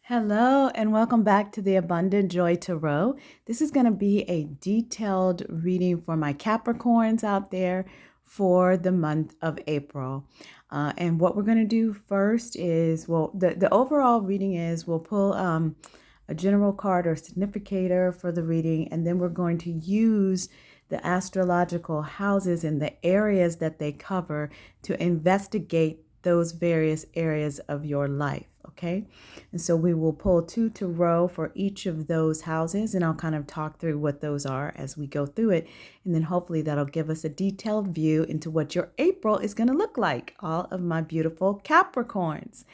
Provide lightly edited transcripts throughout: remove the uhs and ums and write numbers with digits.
Hello and welcome back to the Abundant Joy Tarot. This is going to be a detailed reading for my Capricorns out there for the month of April. And what we're going to do first is, the overall reading is we'll pull a general card or significator for the reading, and then we're going to use the astrological houses and the areas that they cover to investigate those various areas of your life. Okay, and so we will pull two tarot for each of those houses, and I'll kind of talk through what those are as we go through it, and then hopefully that'll give us a detailed view into what your April is going to look like, all of my beautiful Capricorns.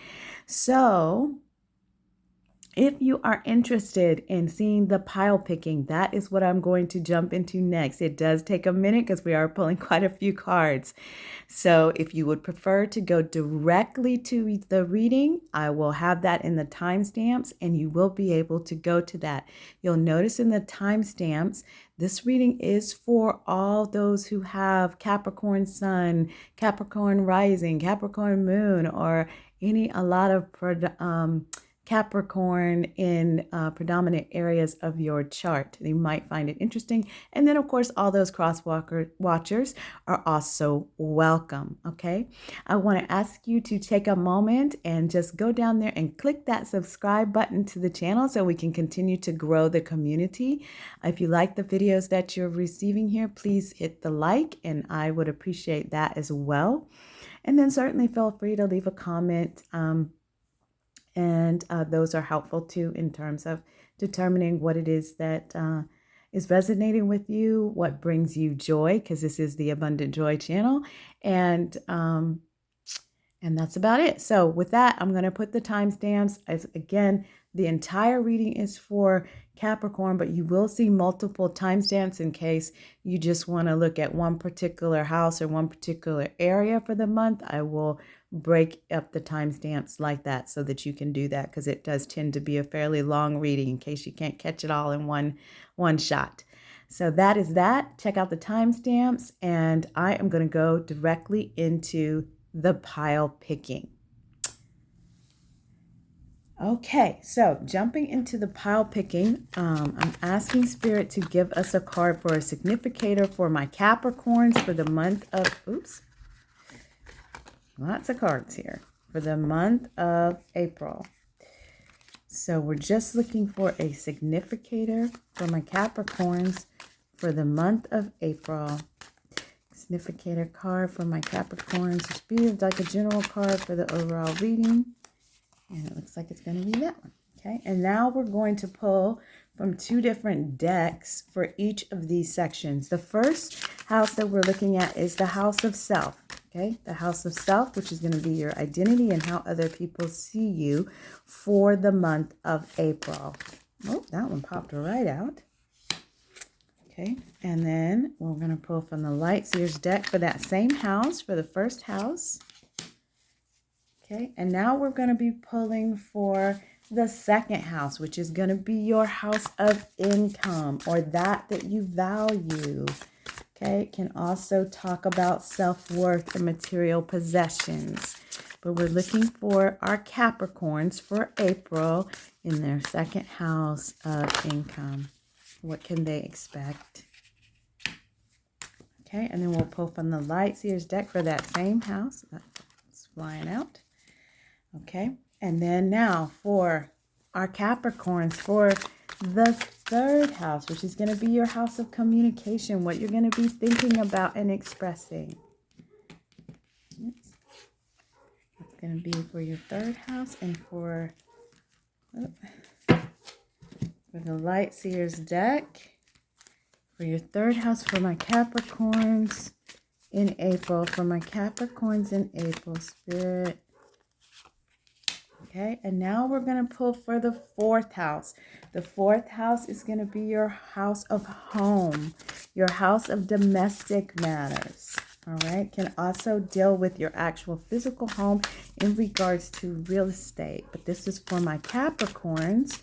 So if you are interested in seeing the pile picking, that is what I'm going to jump into next. It does take a minute because we are pulling quite a few cards. So if you would prefer to go directly to the reading, I will have that in the timestamps and you will be able to go to that. You'll notice in the timestamps, this reading is for all those who have Capricorn Sun, Capricorn Rising, Capricorn Moon, or a lot of Capricorn in predominant areas of your chart. You might find it interesting. And then, of course, all those watchers are also welcome, okay? I want to ask you to take a moment and just go down there and click that subscribe button to the channel so we can continue to grow the community. If you like the videos that you're receiving here, please hit the like, and I would appreciate that as well. And then certainly feel free to leave a comment. And those are helpful too in terms of determining what it is that is resonating with you, what brings you joy, because this is the Abundant Joy channel. And that's about it. So with that, I'm going to put the timestamps. As again, the entire reading is for Capricorn, but you will see multiple timestamps in case you just want to look at one particular house or one particular area for the month. I will break up the timestamps like that so that you can do that, because it does tend to be a fairly long reading in case you can't catch it all in one shot. So that is that. Check out the timestamps, and I am going to go directly into the pile picking. Okay, so jumping into the pile picking, I'm asking Spirit to give us a card for a significator for my Capricorns for the month of, lots of cards here, for the month of April. So we're just looking for a significator for my Capricorns for the month of April. Significator card for my Capricorns. Just be like a general card for the overall reading. And it looks like it's going to be that one. Okay, and now we're going to pull from two different decks for each of these sections. The first house that we're looking at is the house of self. Okay, the house of self, which is going to be your identity and how other people see you for the month of April. Oh, that one popped right out. Okay, and then we're going to pull from the Light Seers deck for that same house, for the first house. Okay, and now we're going to be pulling for the second house, which is going to be your house of income, or that you value. Okay, it can also talk about self-worth and material possessions. But we're looking for our Capricorns for April in their second house of income. What can they expect? Okay, and then we'll pull from the Light Seers deck for that same house. That's flying out. Okay, and then now for our Capricorns for the third house, which is going to be your house of communication, what you're going to be thinking about and expressing. It's going to be for your third house, and for the Light Seers deck, for your third house for my Capricorns in April, for my Capricorns in April, Spirit. Okay, and now we're going to pull for the fourth house. The fourth house is going to be your house of home, your house of domestic matters. All right, can also deal with your actual physical home in regards to real estate. But this is for my Capricorns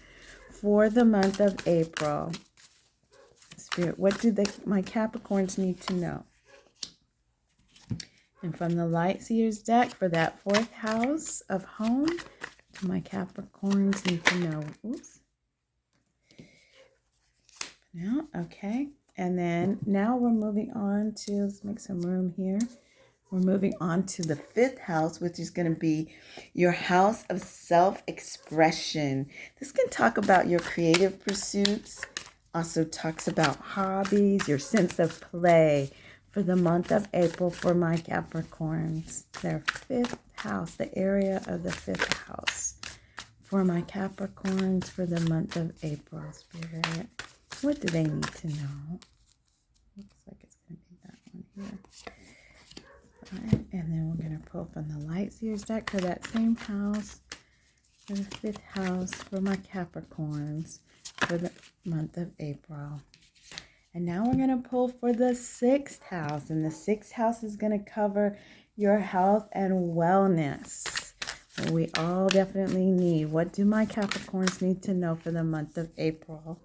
for the month of April. Spirit, what do my Capricorns need to know? And from the Light Seers deck for that fourth house of home, do my Capricorns need to know? Oops. Now, okay. And then now we're moving on to, let's make some room here. We're moving on to the 5th house, which is going to be your house of self-expression. This can talk about your creative pursuits. Also talks about hobbies, your sense of play for the month of April for my Capricorns. Their 5th house, the area of the 5th house for my Capricorns for the month of April. Spirit, what do they need to know? Looks like it's going to be that one here. Right, and then we're going to pull from the Light Seers deck for that same house, for the 5th house for my Capricorns for the month of April. And now we're going to pull for the 6th house, and the 6th house is going to cover your health and wellness. We all definitely need. What do my Capricorns need to know for the month of April?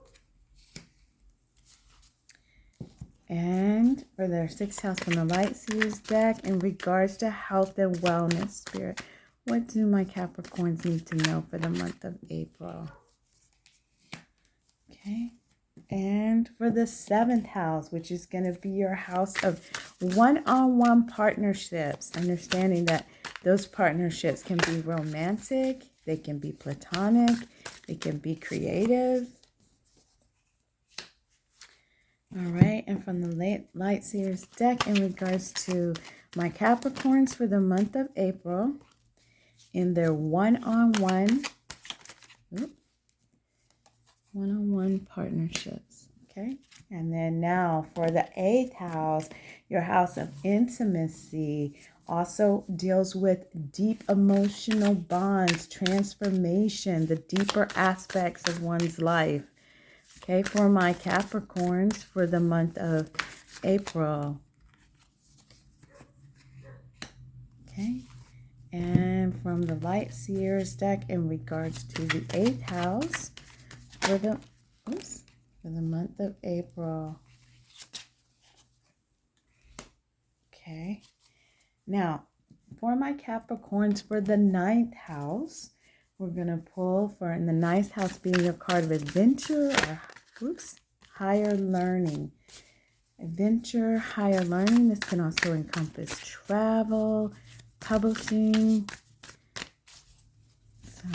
And for their 6th house from the Light Seers deck, in regards to health and wellness, Spirit, what do my Capricorns need to know for the month of April? Okay. And for the 7th house, which is going to be your house of one-on-one partnerships, understanding that those partnerships can be romantic, they can be platonic, they can be creative. All right, and from the Light Seers deck, in regards to my Capricorns for the month of April, in their one-on-one partnerships, okay? And then now for the 8th house, your house of intimacy, also deals with deep emotional bonds, transformation, the deeper aspects of one's life. Okay, for my Capricorns for the month of April. Okay, and from the Light Seers deck, in regards to the 8th house for the month of April. Okay, now for my Capricorns for the 9th house, we're going to pull for, in the 9th house being your card of adventure or higher learning. Adventure, higher learning. This can also encompass travel, publishing. So,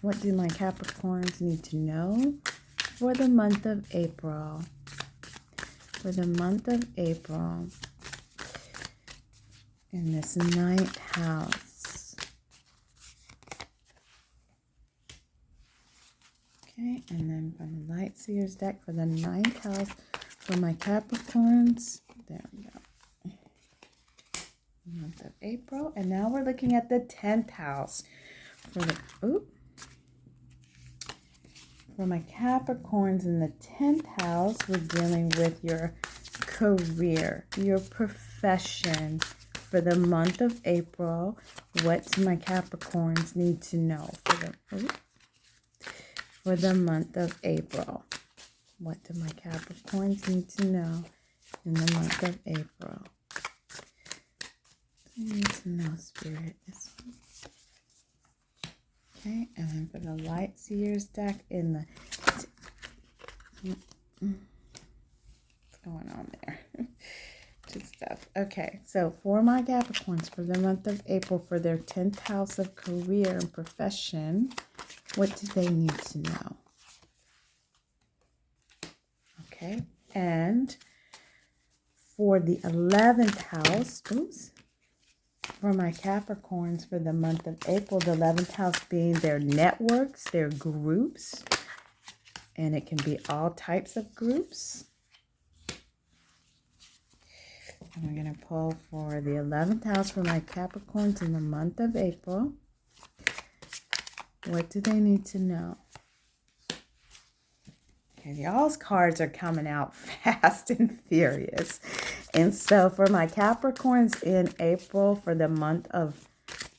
what do my Capricorns need to know for the month of April? For the month of April, in this 9th house. Okay, and then from the Light Seers deck for the 9th house for my Capricorns. There we go. Month of April. And now we're looking at the 10th house for the for my Capricorns in the 10th house. We're dealing with your career, your profession for the month of April. What do my Capricorns need to know for the month of April? What do my Capricorns need to know in the month of April? I need to know, Spirit. This one. Okay, and then for the Light Seers deck in the... What's going on there? Good stuff. Okay, so for my Capricorns for the month of April for their 10th house of career and profession, what do they need to know? Okay, and for the 11th house, for my Capricorns for the month of April, the 11th house being their networks, their groups, and it can be all types of groups. And we're going to pull for the 11th house for my Capricorns in the month of April. What do they need to know? Okay, y'all's cards are coming out fast and furious. And so for my Capricorns in April for the month of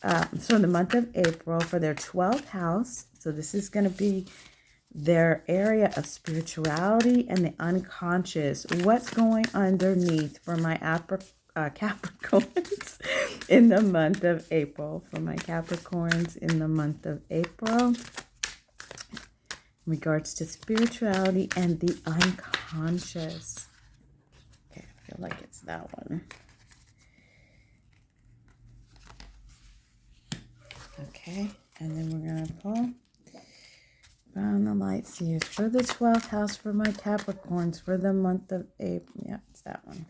April for their 12th house. So this is going to be their area of spirituality and the unconscious. What's going underneath for my Capricorns in the month of April. For my Capricorns in the month of April, in regards to spirituality and the unconscious. Okay, I feel like it's that one. Okay, and then we're going to pull from the light seers for the 12th house for my Capricorns for the month of April. Yeah, it's that one.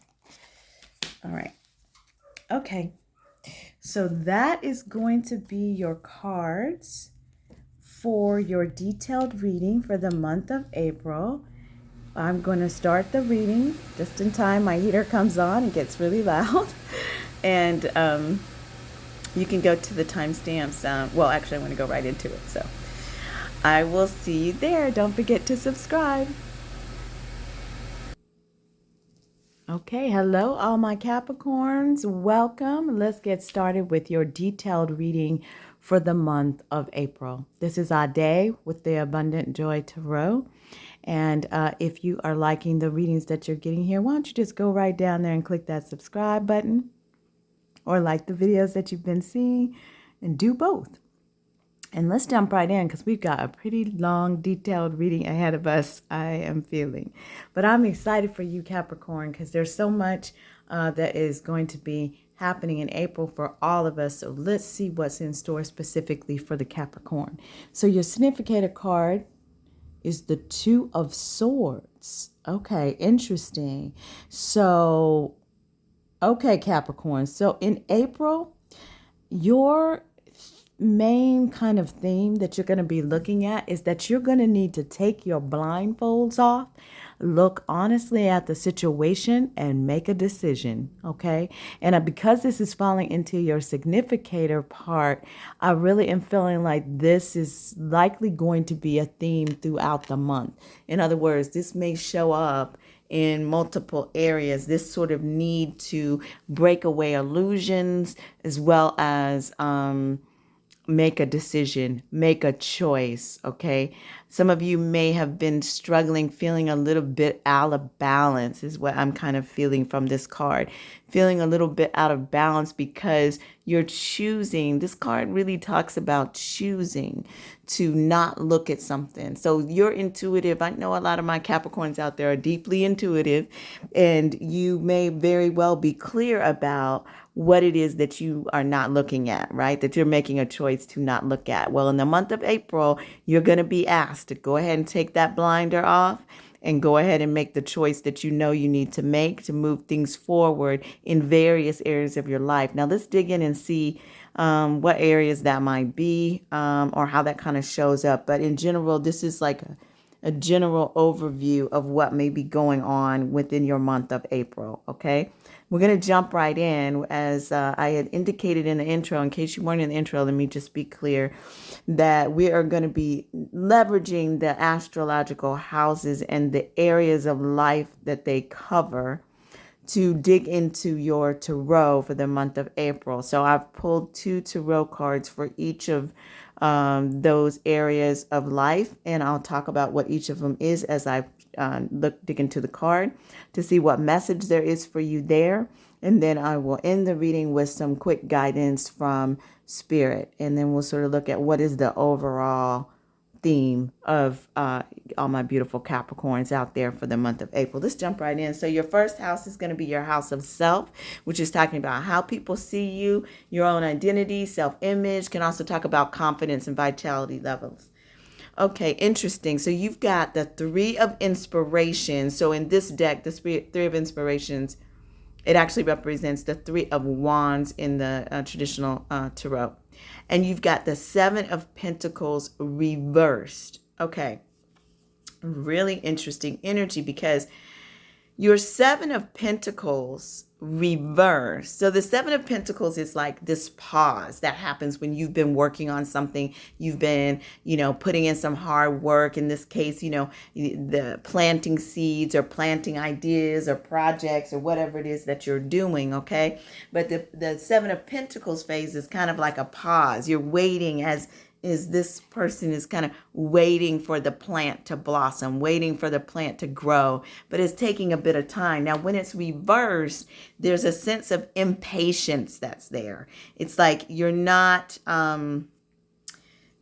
All right. Okay, so that is going to be your cards for your detailed reading for the month of April. I'm going to start the reading just in time. My heater comes on and gets really loud. And you can go to the timestamps. Well, actually, I'm going to go right into it. So I will see you there. Don't forget to subscribe. Okay, hello, all my Capricorns. Welcome. Let's get started with your detailed reading for the month of April. This is our day with the Abundant Joy Tarot. And if you are liking the readings that you're getting here, why don't you just go right down there and click that subscribe button, or like the videos that you've been seeing, and do both. And let's jump right in because we've got a pretty long, detailed reading ahead of us, I am feeling. But I'm excited for you, Capricorn, because there's so much that is going to be happening in April for all of us. So let's see what's in store specifically for the Capricorn. So your Significator card is the Two of Swords. Okay, interesting. So, okay, Capricorn. So in April, your main kind of theme that you're going to be looking at is that you're going to need to take your blindfolds off, look honestly at the situation, and make a decision. Okay. And because this is falling into your significator part, I really am feeling like this is likely going to be a theme throughout the month. In other words, this may show up in multiple areas, this sort of need to break away illusions, as well as make a decision, make a choice, okay? Some of you may have been struggling, feeling a little bit out of balance is what I'm kind of feeling from this card. Feeling a little bit out of balance because you're choosing. This card really talks about choosing to not look at something. So you're intuitive. I know a lot of my Capricorns out there are deeply intuitive, and you may very well be clear about what it is that you are not looking at, right? That you're making a choice to not look at. Well, in the month of April, you're going to be asked to go ahead and take that blinder off and go ahead and make the choice that you know you need to make to move things forward in various areas of your life. Now, let's dig in and see what areas that might be or how that kind of shows up. But in general, this is like a general overview of what may be going on within your month of April, okay? We're going to jump right in. As I had indicated in the intro, in case you weren't in the intro, let me just be clear that we are going to be leveraging the astrological houses and the areas of life that they cover to dig into your tarot for the month of April. So I've pulled 2 tarot cards for each of those areas of life, and I'll talk about what each of them is as I dig into the card to see what message there is for you there. And then I will end the reading with some quick guidance from Spirit, and then we'll sort of look at what is the overall theme of all my beautiful Capricorns out there for the month of April. Let's jump right in. So your first house is going to be your house of self, which is talking about how people see you, your own identity, self-image. Can also talk about confidence and vitality levels. Okay, interesting. So you've got the 3 of Inspiration. So in this deck, the 3 of Inspirations, it actually represents the 3 of Wands in the traditional tarot. And you've got the 7 of Pentacles reversed. Okay. Really interesting energy because your 7 of Pentacles reversed. So the 7 of Pentacles is like this pause that happens when you've been working on something. You've been, putting in some hard work. In this case, the planting seeds or planting ideas or projects or whatever it is that you're doing. Okay. But the 7 of Pentacles phase is kind of like a pause. You're waiting as is this person is kind of waiting for the plant to blossom, waiting for the plant to grow, but it's taking a bit of time. Now, when it's reversed, there's a sense of impatience that's there. It's like you're not,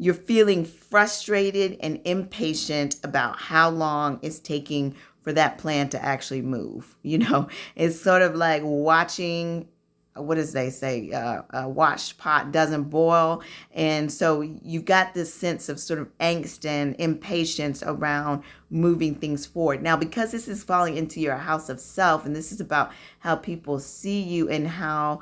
you're feeling frustrated and impatient about how long it's taking for that plant to actually move. It's sort of like watching, what does they say? A washed pot doesn't boil. And so you got this sense of sort of angst and impatience around moving things forward. Now, because this is falling into your house of self, and this is about how people see you and how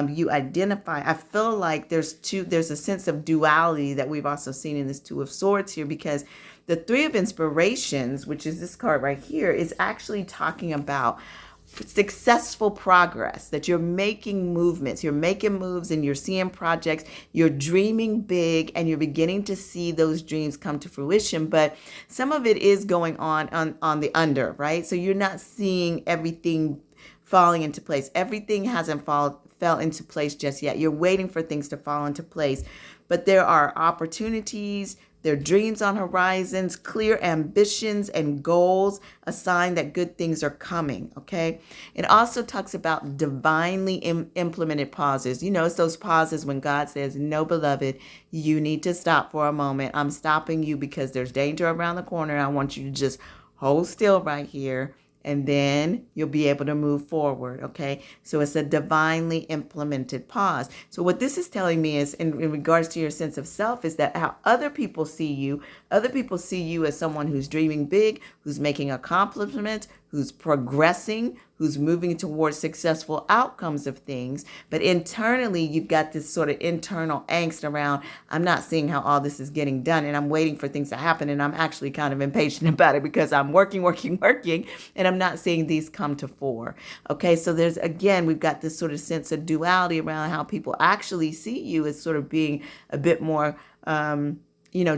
you identify, I feel like there's a sense of duality that we've also seen in this Two of Swords here, because the Three of Inspirations, which is this card right here, is actually talking about successful progress, that you're making movements, you're making moves, and you're seeing projects, you're dreaming big, and you're beginning to see those dreams come to fruition. But some of it is going on the under, right? So you're not seeing everything falling into place. Everything hasn't fell into place just yet. You're waiting for things to fall into place. But there are opportunities, there are dreams on horizons, clear ambitions and goals, a sign that good things are coming, okay? It also talks about divinely implemented pauses. It's those pauses when God says, no, beloved, you need to stop for a moment. I'm stopping you because there's danger around the corner. I want you to just hold still right here, and then you'll be able to move forward, okay? So it's a divinely implemented pause. So what this is telling me is, in regards to your sense of self, is that how other people see you as someone who's dreaming big, who's making accomplishments, who's progressing, who's moving towards successful outcomes of things. But internally, you've got this sort of internal angst around, I'm not seeing how all this is getting done, and I'm waiting for things to happen, and I'm actually kind of impatient about it because I'm working, and I'm not seeing these come to fore. Okay, so we've got this sort of sense of duality around how people actually see you as sort of being a bit more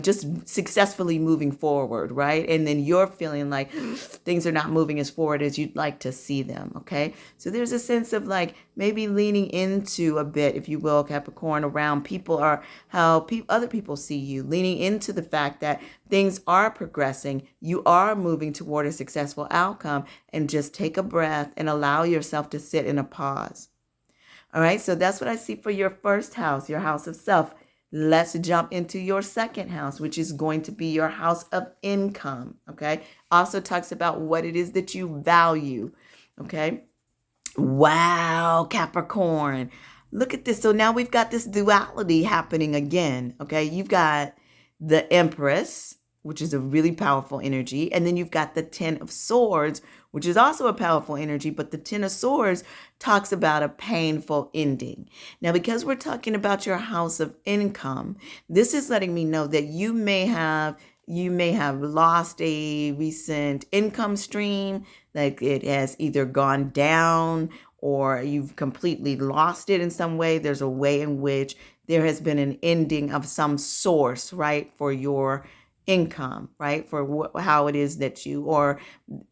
just successfully moving forward, right? And then you're feeling like things are not moving as forward as you'd like to see them, okay? So there's a sense of like maybe leaning into a bit, if you will, Capricorn, around how other people see you, leaning into the fact that things are progressing, you are moving toward a successful outcome, and just take a breath and allow yourself to sit in a pause. All right, so that's what I see for your first house, your house of self. Let's jump into your second house, which is going to be your house of income, okay? Also talks about what it is that you value, okay? Wow, Capricorn. Look at this. So now we've got this duality happening again, okay? You've got the Empress, which is a really powerful energy, and then you've got the Ten of Swords, which is also a powerful energy, but the Ten of Swords talks about a painful ending. Now, because we're talking about your house of income, this is letting me know that you may have lost a recent income stream, like it has either gone down or you've completely lost it in some way. There's a way in which there has been an ending of some source, right, for your income, right, for how it is that or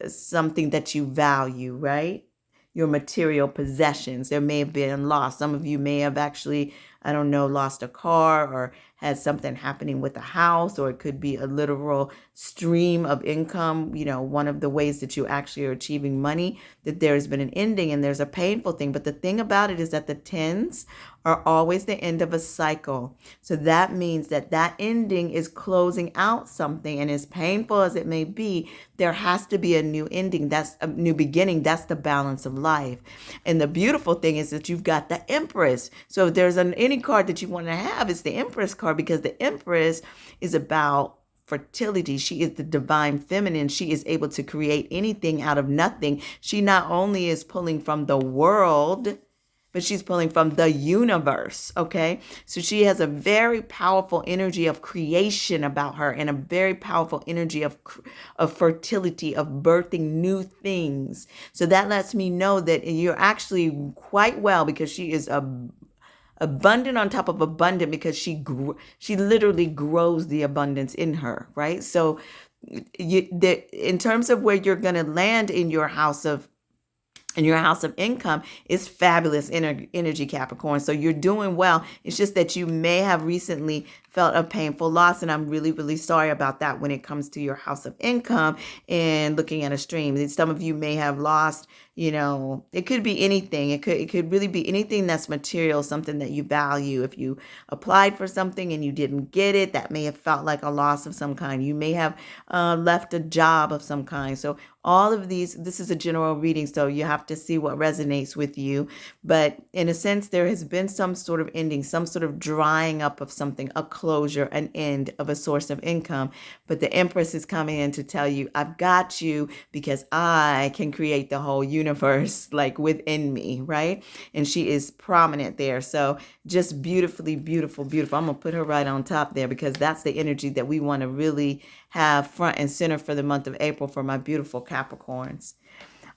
something that you value, right? Your material possessions. There may have been loss. Some of you may have actually, lost a car or had something happening with a house, or it could be a literal stream of income. One of the ways that you actually are achieving money, that there has been an ending and there's a painful thing. But the thing about it is that the tens are always the end of a cycle. So that means that ending is closing out something, and as painful as it may be, there has to be a new ending. That's a new beginning. That's the balance of life. And the beautiful thing is that you've got the Empress. So if there's any card that you want to have, it's the Empress card, because the Empress is about fertility. She is the divine feminine. She is able to create anything out of nothing. She not only is pulling from the world, but she's pulling from the universe, okay? So she has a very powerful energy of creation about her, and a very powerful energy of fertility, of birthing new things. So that lets me know that you're actually quite well, because she is abundant on top of abundant, because she literally grows the abundance in her, right? So in terms of where you're going to land in your house of income, is fabulous energy, Capricorn. So you're doing well. It's just that you may have recently felt a painful loss. And I'm really, really sorry about that when it comes to your house of income and looking at a stream. And some of you may have lost, it could be anything. It could really be anything that's material, something that you value. If you applied for something and you didn't get it, that may have felt like a loss of some kind. You may have left a job of some kind. So all of these, this is a general reading, so you have to see what resonates with you. But in a sense, there has been some sort of ending, some sort of drying up of something, a closure, an end of a source of income. But the Empress is coming in to tell you, I've got you because I can create the whole universe like within me, right? And she is prominent there. So just beautifully, beautiful, beautiful. I'm going to put her right on top there because that's the energy that we want to really have front and center for the month of April for my beautiful Capricorns.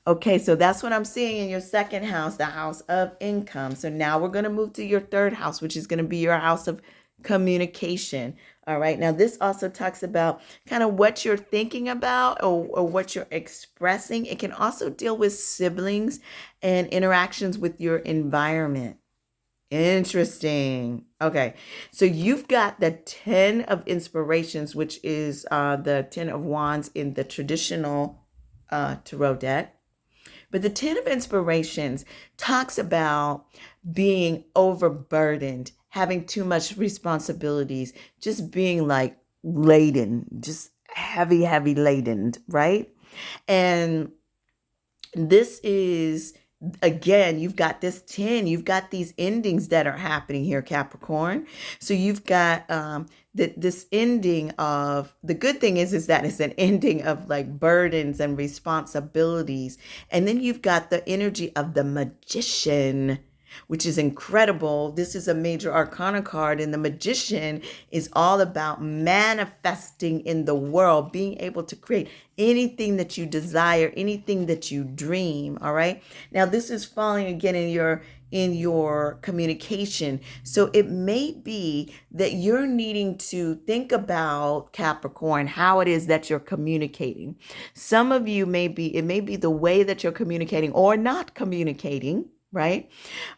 Okay, so that's what I'm seeing in your second house, the house of income. So now we're going to move to your third house, which is going to be your house of communication. All right, now this also talks about kind of what you're thinking about or what you're expressing. It can also deal with siblings and interactions with your environment. Interesting. Okay. So you've got the 10 of inspirations, which is the 10 of wands in the traditional tarot deck. But the 10 of inspirations talks about being overburdened, having too much responsibilities, just being like laden, just heavy, heavy laden, right? And this is, again, you've got this 10, you've got these endings that are happening here, Capricorn. So you've got this ending of, the good thing is that it's an ending of like burdens and responsibilities. And then you've got the energy of the Magician, which is incredible. This is a major arcana card, and the Magician is all about manifesting in the world, being able to create anything that you desire, anything that you dream. All right. Now this is falling again in your communication. So it may be that you're needing to think about, Capricorn, how it is that you're communicating. Some of you it may be the way that you're communicating or not communicating, right?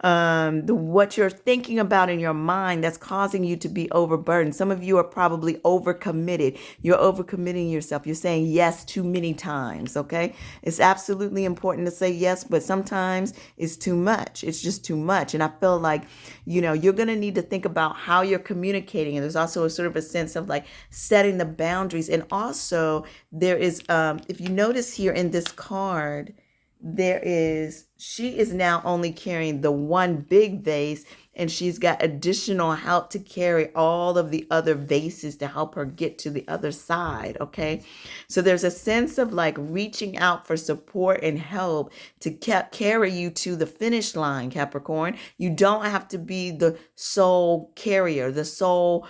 What you're thinking about in your mind that's causing you to be overburdened. Some of you are probably overcommitted. You're overcommitting yourself. You're saying yes too many times, okay? It's absolutely important to say yes, but sometimes it's too much. It's just too much. And I feel like, you're going to need to think about how you're communicating. And there's also a sort of a sense of like setting the boundaries. And also there is, if you notice here in this card, she is now only carrying the one big vase, and she's got additional help to carry all of the other vases to help her get to the other side. Okay. So there's a sense of like reaching out for support and help to carry you to the finish line, Capricorn. You don't have to be the sole carrier, the sole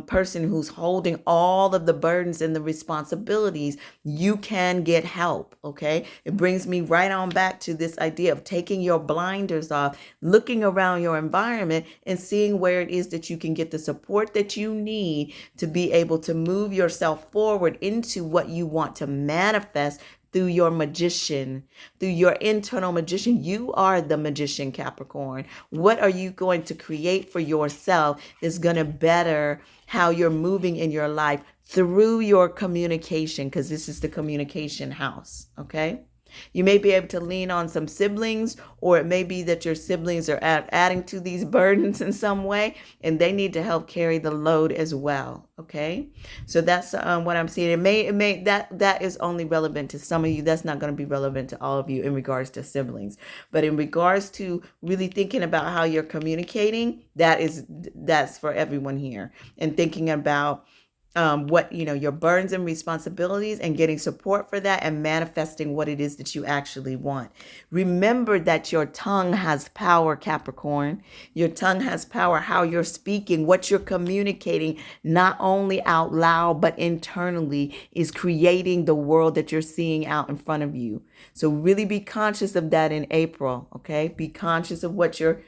person who's holding all of the burdens and the responsibilities. You can get help. Okay. It brings me right on back to this idea of taking your blinders off, looking around your environment and seeing where it is that you can get the support that you need to be able to move yourself forward into what you want to manifest through your magician, through your internal magician. You are the magician, Capricorn. What are you going to create for yourself is going to better how you're moving in your life through your communication, because this is the communication house, okay? You may be able to lean on some siblings, or it may be that your siblings are adding to these burdens in some way, and they need to help carry the load as well. Okay, so that's what I'm seeing. It may that is only relevant to some of you. That's not going to be relevant to all of you in regards to siblings. But in regards to really thinking about how you're communicating, that's for everyone here, and thinking about what your burdens and responsibilities, and getting support for that, and manifesting what it is that you actually want. Remember that your tongue has power, Capricorn. Your tongue has power. How you're speaking, what you're communicating, not only out loud but internally, is creating the world that you're seeing out in front of you. So really be conscious of that in April. Okay, be conscious of what you're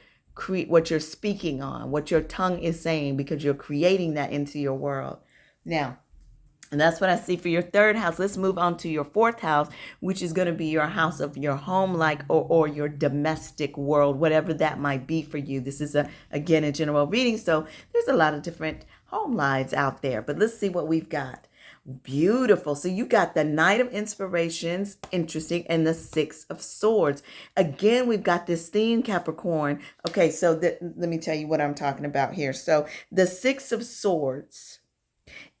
speaking on, what your tongue is saying, because you're creating that into your world. Now, and that's what I see for your third house. Let's move on to your fourth house, which is going to be your house of your home, or your domestic world, whatever that might be for you. This is again a general reading, so there's a lot of different home lives out there. But let's see what we've got. Beautiful. So you got the Knight of Inspirations, interesting, and the Six of Swords. Again, we've got this theme, Capricorn. Okay, so let me tell you what I'm talking about here. So the Six of Swords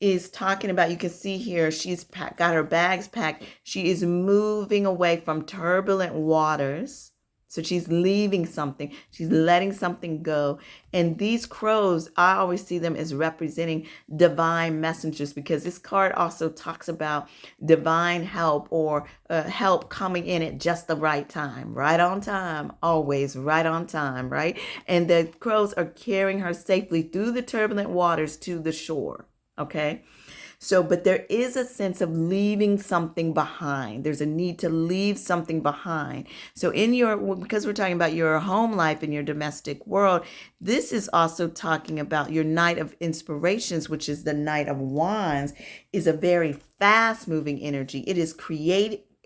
is talking about, you can see here, she's got her bags packed. She is moving away from turbulent waters. So she's leaving something. She's letting something go. And these crows, I always see them as representing divine messengers, because this card also talks about divine help, or help coming in at just the right time. Right on time. Always right on time, right? And the crows are carrying her safely through the turbulent waters to the shore. Okay. So, but there is a sense of leaving something behind. There's a need to leave something behind. So because we're talking about your home life and your domestic world, this is also talking about your Knight of Inspirations, which is the Knight of Wands, is a very fast moving energy. It is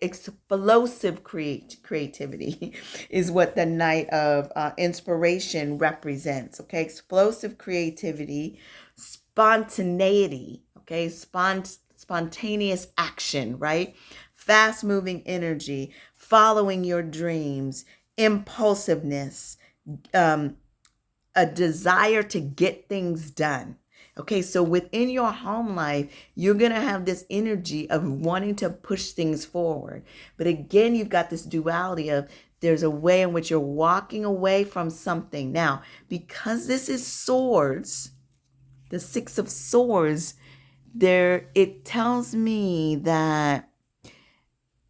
explosive creativity is what the Knight of Inspiration represents. Okay. Explosive creativity, spontaneity. Okay, spontaneous action, right? Fast moving energy, following your dreams, impulsiveness, a desire to get things done. Okay, so within your home life, you're going to have this energy of wanting to push things forward. But again, you've got this duality of there's a way in which you're walking away from something. Now, because this is swords, the Six of Swords, it tells me that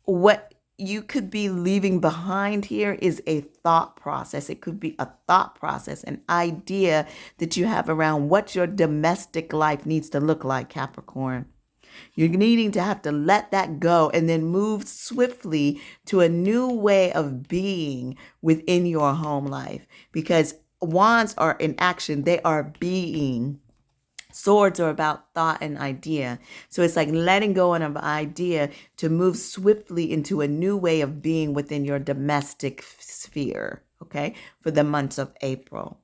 what you could be leaving behind here is a thought process. It could be a thought process, an idea that you have around what your domestic life needs to look like, Capricorn. You're needing to have to let that go and then move swiftly to a new way of being within your home life, because wands are in action. They are being. Swords are about thought and idea. So it's like letting go of an idea to move swiftly into a new way of being within your domestic sphere, okay, for the months of April.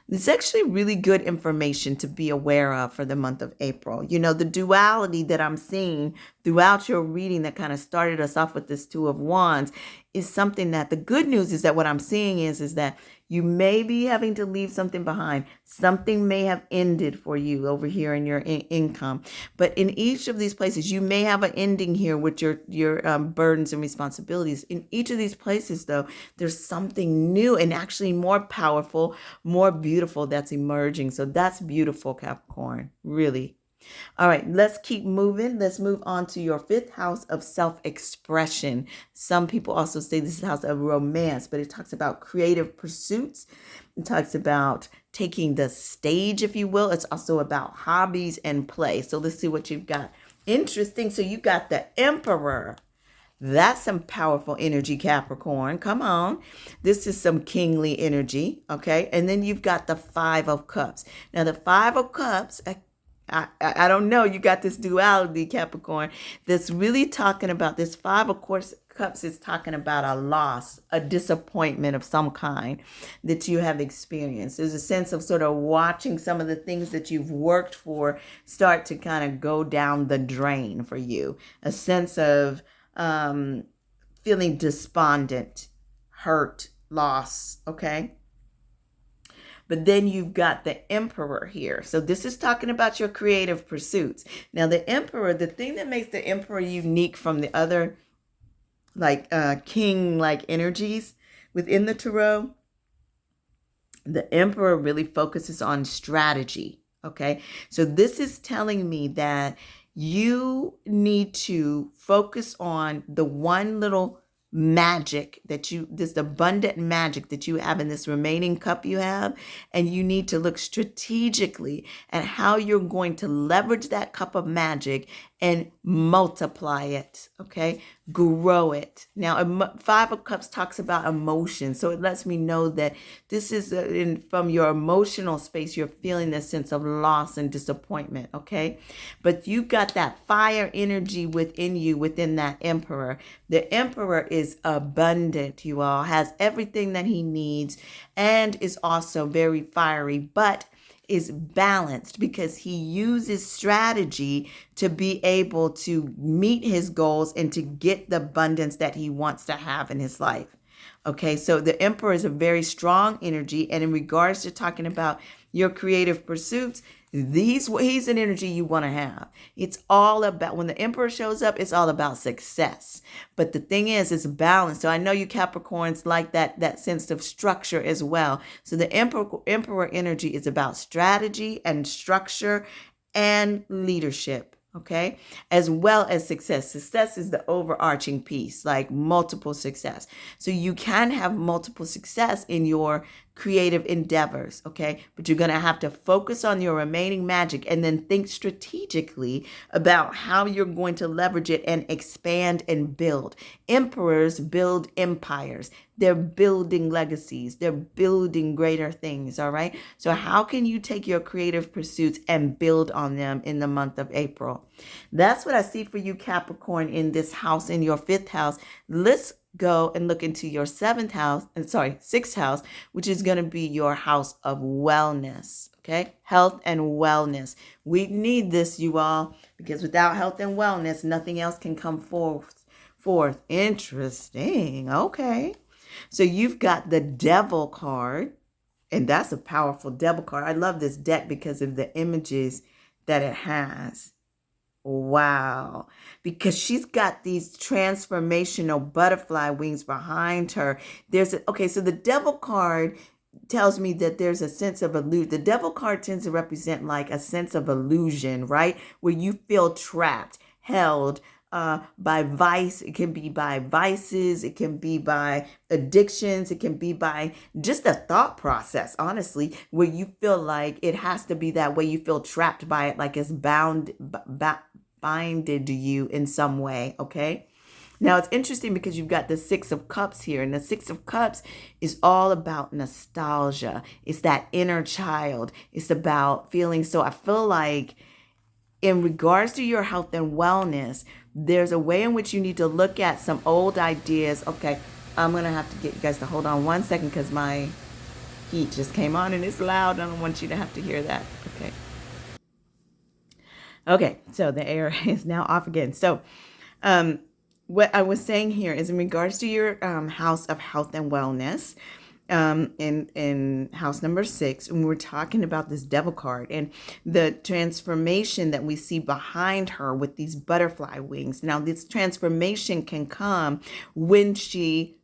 It's actually really good information to be aware of for the month of April. You know, the duality that I'm seeing throughout your reading that kind of started us off with this Two of Wands is something that the good news is that what I'm seeing is that you may be having to leave something behind. Something may have ended for you over here in your income. But in each of these places, you may have an ending here with your burdens and responsibilities. In each of these places, though, there's something new and actually more powerful, more beautiful that's emerging. So that's beautiful, Capricorn, really. All right, let's keep moving. Let's move on to your fifth house of self-expression. Some people also say this is house of romance, but it talks about creative pursuits. It talks about taking the stage, if you will. It's also about hobbies and play. So let's see what you've got. Interesting. So you got the Emperor. That's some powerful energy, Capricorn. Come on. This is some kingly energy, okay? And then you've got the Five of Cups. Now, the Five of Cups, I don't know. You got this duality, Capricorn, that's really talking about this Five of Cups is talking about a loss, a disappointment of some kind that you have experienced. There's a sense of sort of watching some of the things that you've worked for start to kind of go down the drain for you. A sense of feeling despondent, hurt, loss, okay? But then you've got the Emperor here. So this is talking about your creative pursuits. Now, the Emperor, the thing that makes the Emperor unique from the other like king-like energies within the tarot, the Emperor really focuses on strategy, okay? So this is telling me that you need to focus on the one little magic this abundant magic that you have in this remaining cup you have, and you need to look strategically at how you're going to leverage that cup of magic and multiply it, okay? Grow it. Now, Five of Cups talks about emotion, so it lets me know that this is from your emotional space, you're feeling this sense of loss and disappointment, okay? But you've got that fire energy within you, within that Emperor. The Emperor is abundant, you all, has everything that he needs, and is also very fiery, but is balanced because he uses strategy to be able to meet his goals and to get the abundance that he wants to have in his life. Okay, so the Emperor is a very strong energy. And in regards to talking about your creative pursuits, he's an energy you want to have. It's all about, when the Emperor shows up, it's all about success. But the thing is, it's balanced. So I know you Capricorns like that sense of structure as well. So the Emperor energy is about strategy and structure and leadership. Okay, as well as success. Success is the overarching piece, like multiple success. So you can have multiple success in your creative endeavors, okay? But you're going to have to focus on your remaining magic and then think strategically about how you're going to leverage it and expand and build. Emperors build empires. They're building legacies. They're building greater things, all right? So how can you take your creative pursuits and build on them in the month of April? That's what I see for you, Capricorn, in this house, in your 5th house. Let's go and look into your 6th house, which is going to be your house of wellness. Okay. Health and wellness. We need this, you all, because without health and wellness, nothing else can come forth. Interesting. Okay. So you've got the Devil card, and that's a powerful Devil card. I love this deck because of the images that it has. Wow. Because she's got these transformational butterfly wings behind her. So the Devil card tells me that there's a sense of illusion. The Devil card tends to represent like a sense of illusion, right? Where you feel trapped, held by vice. It can be by vices. It can be by addictions. It can be by just a thought process, honestly, where you feel like it has to be that way. You feel trapped by it, like it's binded to you in some way. Okay. Now it's interesting because you've got the 6 of Cups here, and the 6 of Cups is all about nostalgia. It's that inner child. It's about feeling. So I feel like in regards to your health and wellness, there's a way in which you need to look at some old ideas. Okay, I'm going to have to get you guys to hold on one second because my heat just came on and it's loud. I don't want you to have to hear that. Okay, so the air is now off again. So what I was saying here is in regards to your house of health and wellness, in house number 6, and we're talking about this Devil card and the transformation that we see behind her with these butterfly wings. Now, this transformation can come when she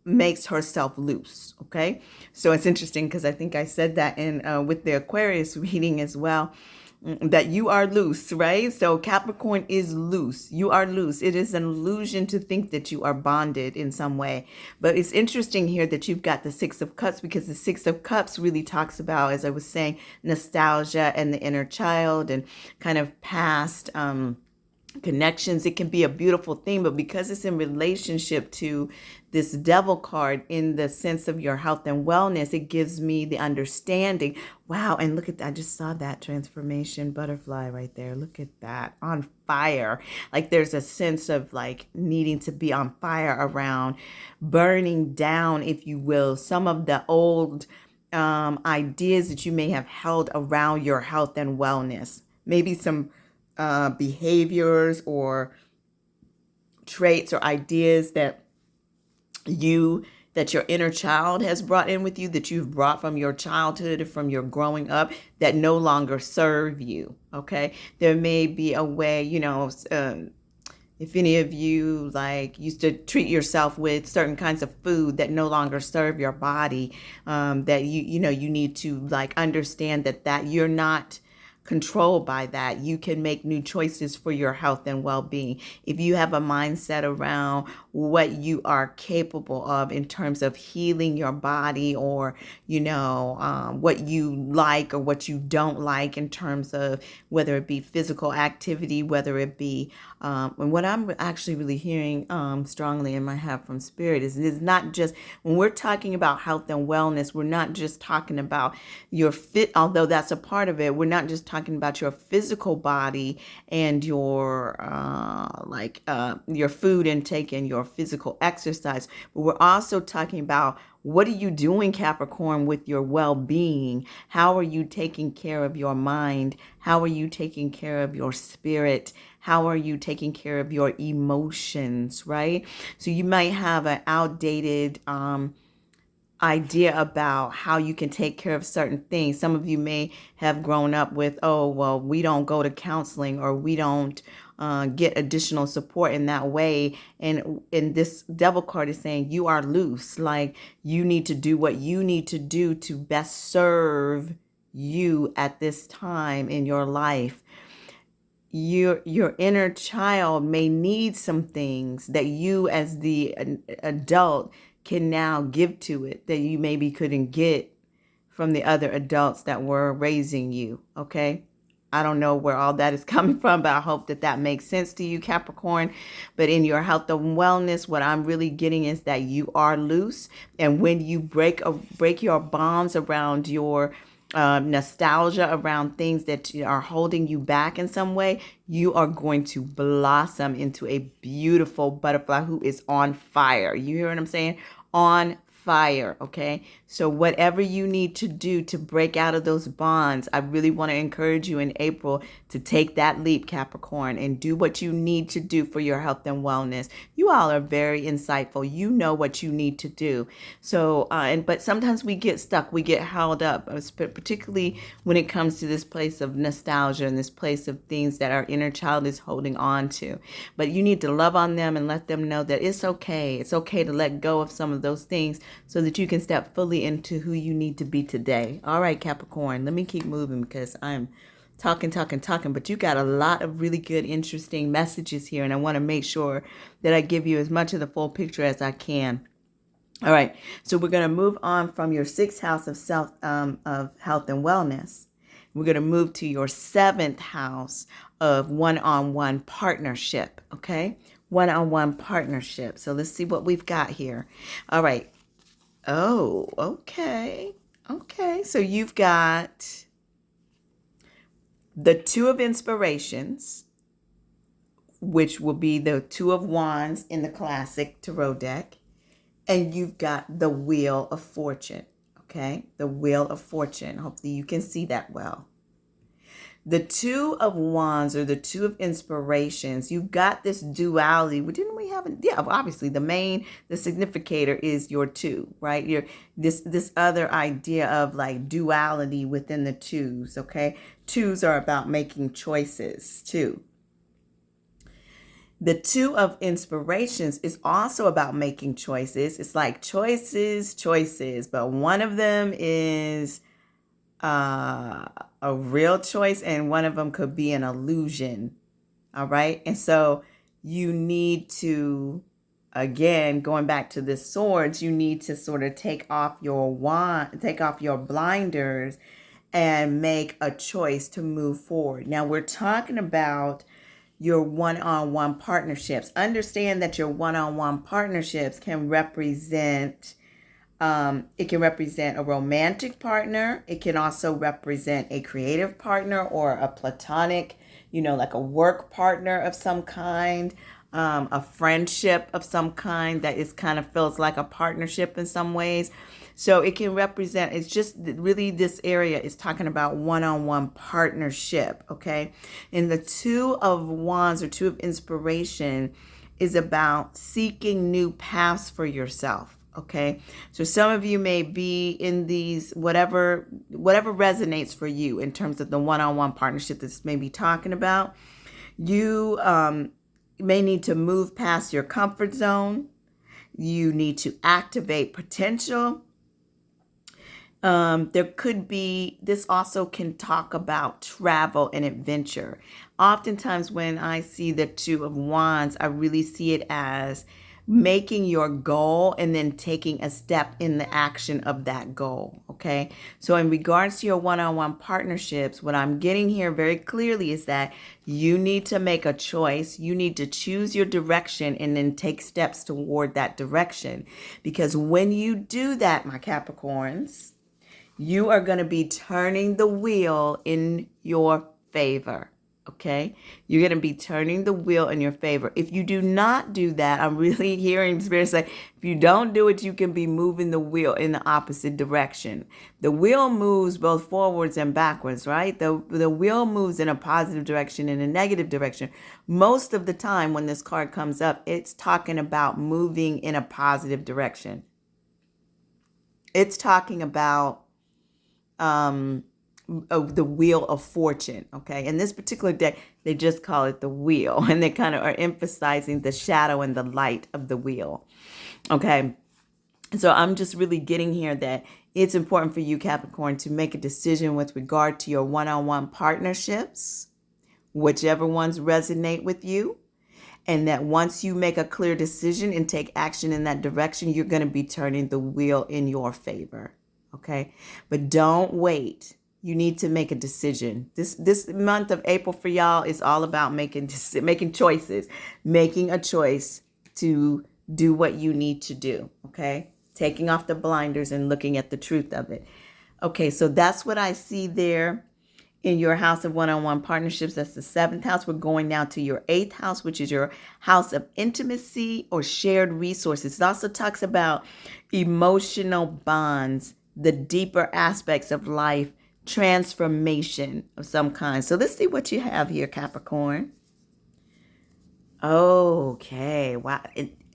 makes herself loose. Okay, so it's interesting because I think I said that in with the Aquarius reading as well, that you are loose, right? So Capricorn is loose. You are loose. It is an illusion to think that you are bonded in some way. But it's interesting here that you've got the 6 of Cups, because the 6 of Cups really talks about, as I was saying, nostalgia and the inner child and kind of past connections. It can be a beautiful thing, but because it's in relationship to this Devil card in the sense of your health and wellness, it gives me the understanding. Wow. And look at that. I just saw that transformation butterfly right there. Look at that, on fire. Like there's a sense of like needing to be on fire around burning down, if you will, some of the old ideas that you may have held around your health and wellness. Maybe some behaviors or traits or ideas that your inner child has brought in with you, that you've brought from your childhood or from your growing up, that no longer serve you. Okay. There may be a way, if any of you like used to treat yourself with certain kinds of food that no longer serve your body, that you need to like understand that you're not controlled by that. You can make new choices for your health and well-being. If you have a mindset around what you are capable of in terms of healing your body, or, what you like or what you don't like in terms of whether it be physical activity, whether it be, and what I'm actually really hearing strongly in my heart from Spirit is not just, when we're talking about health and wellness, we're not just talking about your fit, although that's a part of it. We're not just talking about your physical body and your your food intake and your physical exercise. But we're also talking about, what are you doing, Capricorn, with your well-being? How are you taking care of your mind? How are you taking care of your spirit? How are you taking care of your emotions, right? So you might have an outdated idea about how you can take care of certain things. Some of you may have grown up with, oh, well, we don't go to counseling, or we don't get additional support in that way. And this devil card is saying you are loose. Like, you need to do what you need to do to best serve you at this time in your life. Your inner child may need some things that you as the adult can now give to it, that you maybe couldn't get from the other adults that were raising you. Okay, I don't know where all that is coming from, but I hope that that makes sense to you, Capricorn. But in your health and wellness, what I'm really getting is that you are loose, and when you break your bonds around your nostalgia, around things that are holding you back in some way, you are going to blossom into a beautiful butterfly who is on fire. You hear what I'm saying? On fire. Okay, so whatever you need to do to break out of those bonds, I really want to encourage you in April to take that leap, Capricorn, and do what you need to do for your health and wellness. You all are very insightful. You know what you need to do. So but sometimes we get stuck, we get held up, particularly when it comes to this place of nostalgia and this place of things that our inner child is holding on to. But you need to love on them and let them know that it's okay. It's okay to let go of some of those things so that you can step fully into who you need to be today. All right, Capricorn, let me keep moving because I'm talking, but you got a lot of really good, interesting messages here, and I want to make sure that I give you as much of the full picture as I can. All right, so we're going to move on from your 6th house of health and wellness. We're going to move to your 7th house of one-on-one partnership, okay? One-on-one partnership. So let's see what we've got here. All right. Oh, okay. Okay, so you've got the 2 of inspirations, which will be the 2 of wands in the classic tarot deck. And you've got the Wheel of Fortune, okay? The Wheel of Fortune. Hopefully you can see that well. The 2 of wands, or the 2 of inspirations, you've got this duality. Didn't we have it? Yeah, obviously the significator is your 2, right? This other idea of like duality within the 2s, okay? 2s are about making choices too. The 2 of inspirations is also about making choices. It's like choices, but one of them is a real choice, and one of them could be an illusion. All right. And so you need to, again, going back to the swords, you need to sort of take off your blinders and make a choice to move forward. Now we're talking about your one-on-one partnerships. Understand that your one-on-one partnerships can represent it can represent a romantic partner. It can also represent a creative partner or a platonic, like a work partner of some kind, a friendship of some kind that is kind of feels like a partnership in some ways. So it can represent, it's just really, this area is talking about one-on-one partnership, okay? And the 2 of wands, or 2 of inspiration, is about seeking new paths for yourself. Okay, so some of you may be in these, whatever resonates for you in terms of the one-on-one partnership this may be talking about. You may need to move past your comfort zone. You need to activate potential. There could be, this also can talk about travel and adventure. Oftentimes when I see the 2 of wands, I really see it as making your goal and then taking a step in the action of that goal. Okay. So in regards to your one-on-one partnerships, what I'm getting here very clearly is that you need to make a choice. You need to choose your direction and then take steps toward that direction. Because when you do that, my Capricorns, You are going to be turning the wheel in your favor. Okay, you're going to be turning the wheel in your favor. If you do not do that, I'm really hearing Spirit say, if you don't do it, you can be moving the wheel in the opposite direction. The wheel moves both forwards and backwards, right? The wheel moves in a positive direction and a negative direction. Most of the time when this card comes up, it's talking about moving in a positive direction. It's talking about the wheel of fortune. Okay. In this particular deck, they just call it the wheel, and they kind of are emphasizing the shadow and the light of the wheel. Okay. So I'm just really getting here that it's important for you, Capricorn, to make a decision with regard to your one-on-one partnerships, whichever ones resonate with you. And that once you make a clear decision and take action in that direction, you're going to be turning the wheel in your favor. Okay. But don't wait. You need to make a decision. This month of April for y'all is all about making choices, making a choice to do what you need to do. Okay. Taking off the blinders and looking at the truth of it. Okay. So that's what I see there in your house of one-on-one partnerships. That's the 7th house. We're going now to your 8th house, which is your house of intimacy or shared resources. It also talks about emotional bonds, the deeper aspects of life, transformation of some kind. So let's see what you have here, Capricorn. Okay. Wow.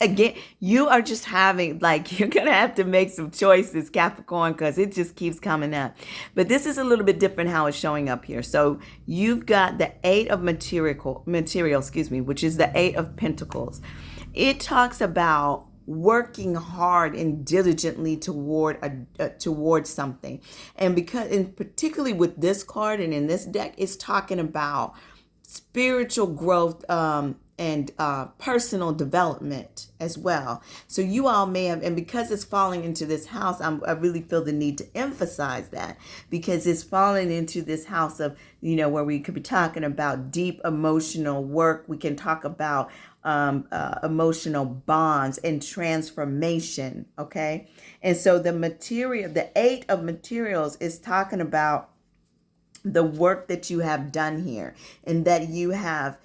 Again, you are just having, like, you're going to have to make some choices, Capricorn, because it just keeps coming up. But this is a little bit different how it's showing up here. So you've got the 8 of material, which is the 8 of Pentacles. It talks about working hard and diligently towards something. And particularly with this card and in this deck, it's talking about spiritual growth, and personal development as well. So you all may have, and because it's falling into this house, I really feel the need to emphasize that, because it's falling into this house of, where we could be talking about deep emotional work. We can talk about emotional bonds and transformation. Okay. And so the 8 of materials is talking about the work that you have done here, and that you have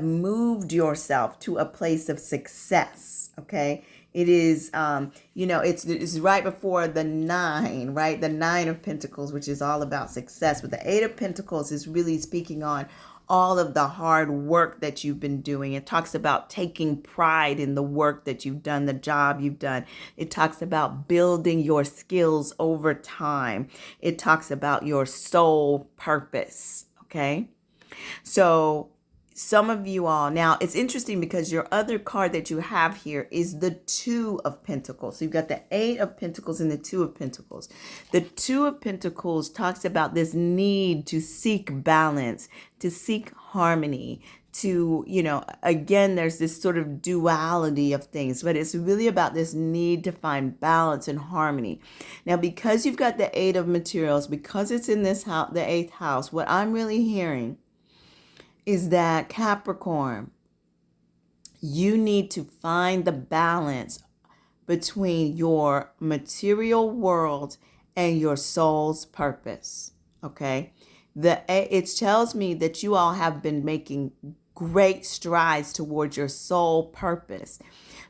moved yourself to a place of success. Okay. It is, it's right before the 9, right? The 9 of Pentacles, which is all about success. But the 8 of Pentacles is really speaking on all of the hard work that you've been doing. It talks about taking pride in the work that you've done, the job you've done. It talks about building your skills over time. It talks about your soul purpose. Okay. So some of you all, now it's interesting because your other card that you have here is the 2 of Pentacles. So you've got the 8 of Pentacles and the 2 of Pentacles. The 2 of Pentacles talks about this need to seek balance, to seek harmony, to, again, there's this sort of duality of things, but it's really about this need to find balance and harmony. Now, because you've got the 8 of materials, because it's in this house, the 8th house, what I'm really hearing is that, Capricorn, you need to find the balance between your material world and your soul's purpose. Okay. It tells me that you all have been making great strides towards your soul purpose.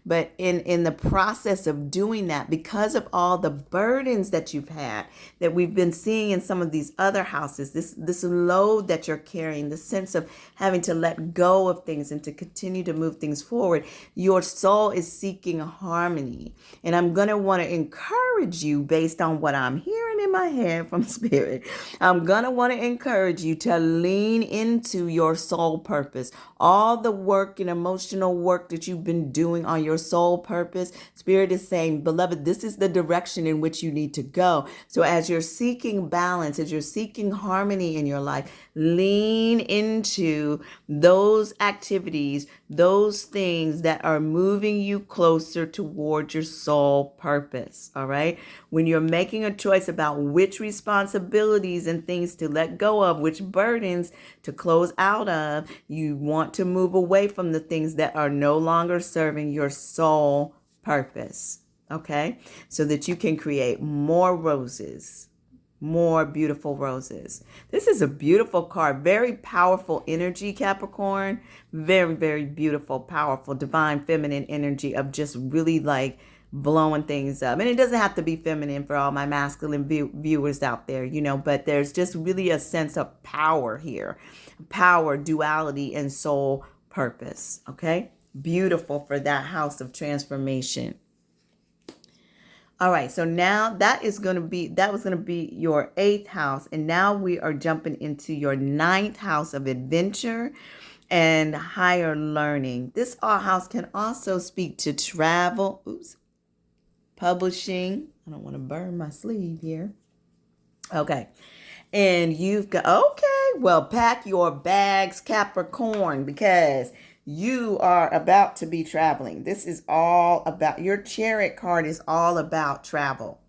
But in the process of doing that, because of all the burdens that you've had, that we've been seeing in some of these other houses, this load that you're carrying, the sense of having to let go of things and to continue to move things forward, your soul is seeking harmony. And I'm going to want to encourage you, based on what I'm hearing in my head from Spirit, I'm going to want to encourage you to lean into your soul purpose. All the work and emotional work that you've been doing on your soul purpose, Spirit is saying, beloved, this is the direction in which you need to go. So as you're seeking balance, as you're seeking harmony in your life, lean into those activities, those things that are moving you closer toward your soul purpose. All right. When you're making a choice about which responsibilities and things to let go of, which burdens to close out of, you want to move away from the things that are no longer serving your soul purpose. Okay. So that you can create more roses. more beautiful roses. This is a beautiful card. Very powerful energy, Capricorn. Very, very beautiful, powerful, divine feminine energy of just really like blowing things up. And it doesn't have to be feminine for all my masculine viewers out there, but there's just really a sense of power here. Power, duality, and soul purpose. Okay? Beautiful for that house of transformation. All right, so now that was going to be your 8th house. And now we are jumping into your 9th house of adventure and higher learning. This house can also speak to travel, publishing. I don't want to burn my sleeve here. Okay. And you've got, well, pack your bags, Capricorn, because you are about to be traveling. This is all about, your Chariot card is all about travel.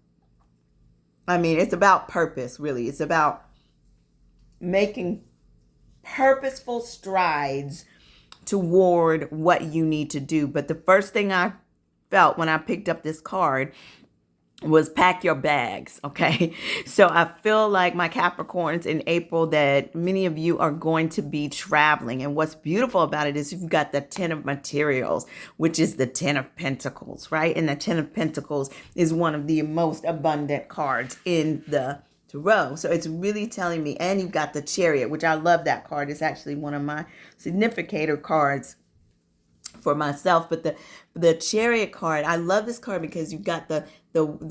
I mean, it's about purpose, really. It's about making purposeful strides toward what you need to do. But the first thing I felt when I picked up this card was pack your bags, okay? So I feel like my Capricorns in April that many of you are going to be traveling. And what's beautiful about it is you've got the 10 of materials, which is the 10 of pentacles, right? And the 10 of pentacles is one of the most abundant cards in the tarot. So it's really telling me, and you've got the Chariot, which I love that card. It's actually one of my Significator cards for myself. But the Chariot card, I love this card because you've got the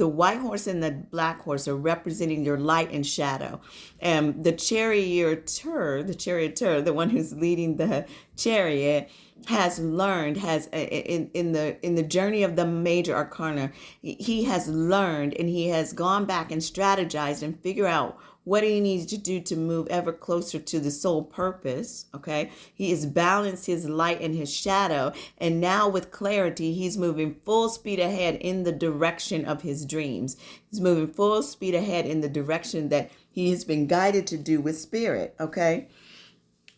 white horse and the black horse are representing your light and shadow. And the charioteer, the one who's leading the chariot, has learned, in the journey of the major arcana, he has learned and he has gone back and strategized and figured out what he needs to do to move ever closer to the soul purpose, okay? He has balanced his light and his shadow, and now with clarity, he's moving full speed ahead in the direction of his dreams. He's moving full speed ahead in the direction that he has been guided to do with spirit, okay?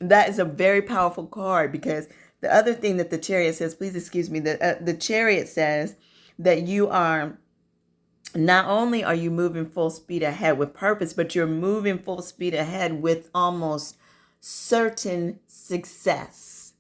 That is a very powerful card because the other thing that the Chariot says, please excuse me, the Chariot says that you are, not only are you moving full speed ahead with purpose, but you're moving full speed ahead with almost certain success.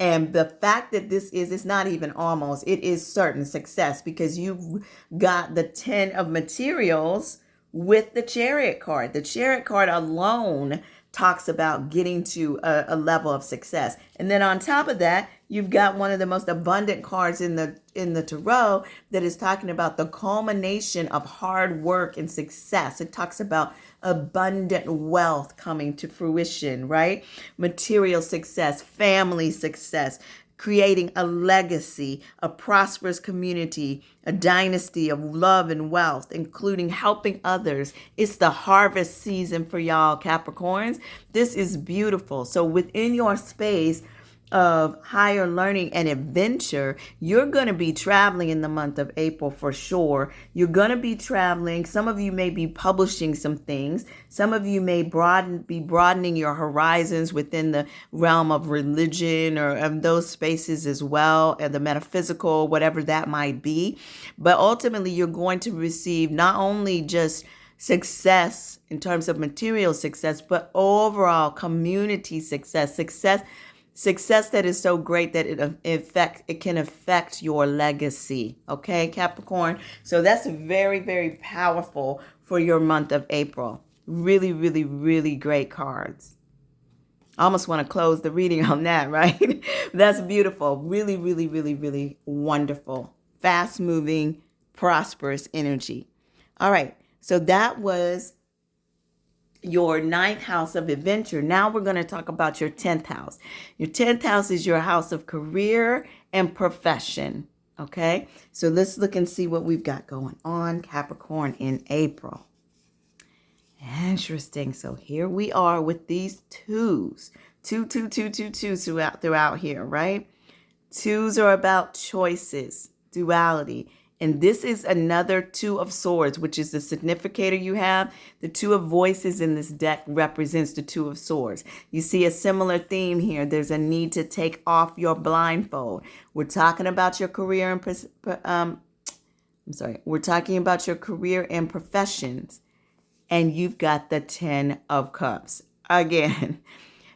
And the fact that it's not even almost, it is certain success because you've got the 10 of materials with the Chariot card. The Chariot card alone talks about getting to a level of success. And then on top of that, you've got one of the most abundant cards in the tarot that is talking about the culmination of hard work and success. It talks about abundant wealth coming to fruition, right? Material success, family success, creating a legacy, a prosperous community, a dynasty of love and wealth, including helping others. It's the harvest season for y'all, Capricorns. This is beautiful. So within your space of higher learning and adventure, you're going to be traveling in the month of April for sure. You're going to be traveling. Some of you may be publishing some things. Some of you may be broadening your horizons within the realm of religion or of those spaces as well, and the metaphysical, whatever that might be. But ultimately, you're going to receive not only just success in terms of material success, but overall community success that is so great that it can affect your legacy. Okay, Capricorn? So that's very, very powerful for your month of April. Really, really, really great cards. I almost want to close the reading on that, right? That's beautiful. Really, really, really, really wonderful. Fast moving, prosperous energy. All right. So that was your 9th house of adventure. Now we're going to talk about your 10th house. Your 10th house is your house of career and profession. Okay, so let's look and see what we've got going on, Capricorn, in April. Interesting. So here we are with these twos. Two throughout here, right? Twos are about choices, duality. And this is another 2 of swords, which is the significator you have. The 2 of voices in this deck represents the 2 of swords. You see a similar theme here. There's a need to take off your blindfold. We're talking about your career and we're talking about your career and professions. and you've got the 10 of Cups. Again,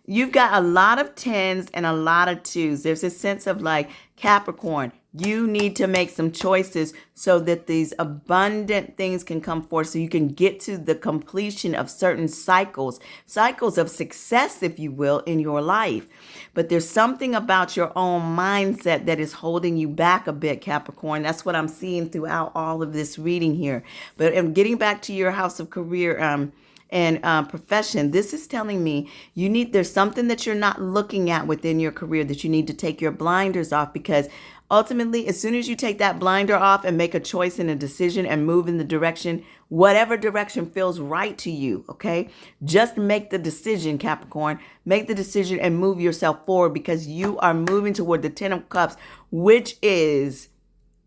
you've got a lot of tens and a lot of twos. There's a sense of like, Capricorn, you need to make some choices so that these abundant things can come forth, so you can get to the completion of certain cycles of success, if you will, in your life. But there's something about your own mindset that is holding you back a bit, Capricorn. That's what I'm seeing throughout all of this reading here. But getting back to your house of career, and profession, this is telling me there's something that you're not looking at within your career that you need to take your blinders off, because ultimately, as soon as you take that blinder off and make a choice and a decision and move in the direction, whatever direction feels right to you, okay? Just make the decision, Capricorn. Make the decision and move yourself forward, because you are moving toward the 10 of Cups, which is,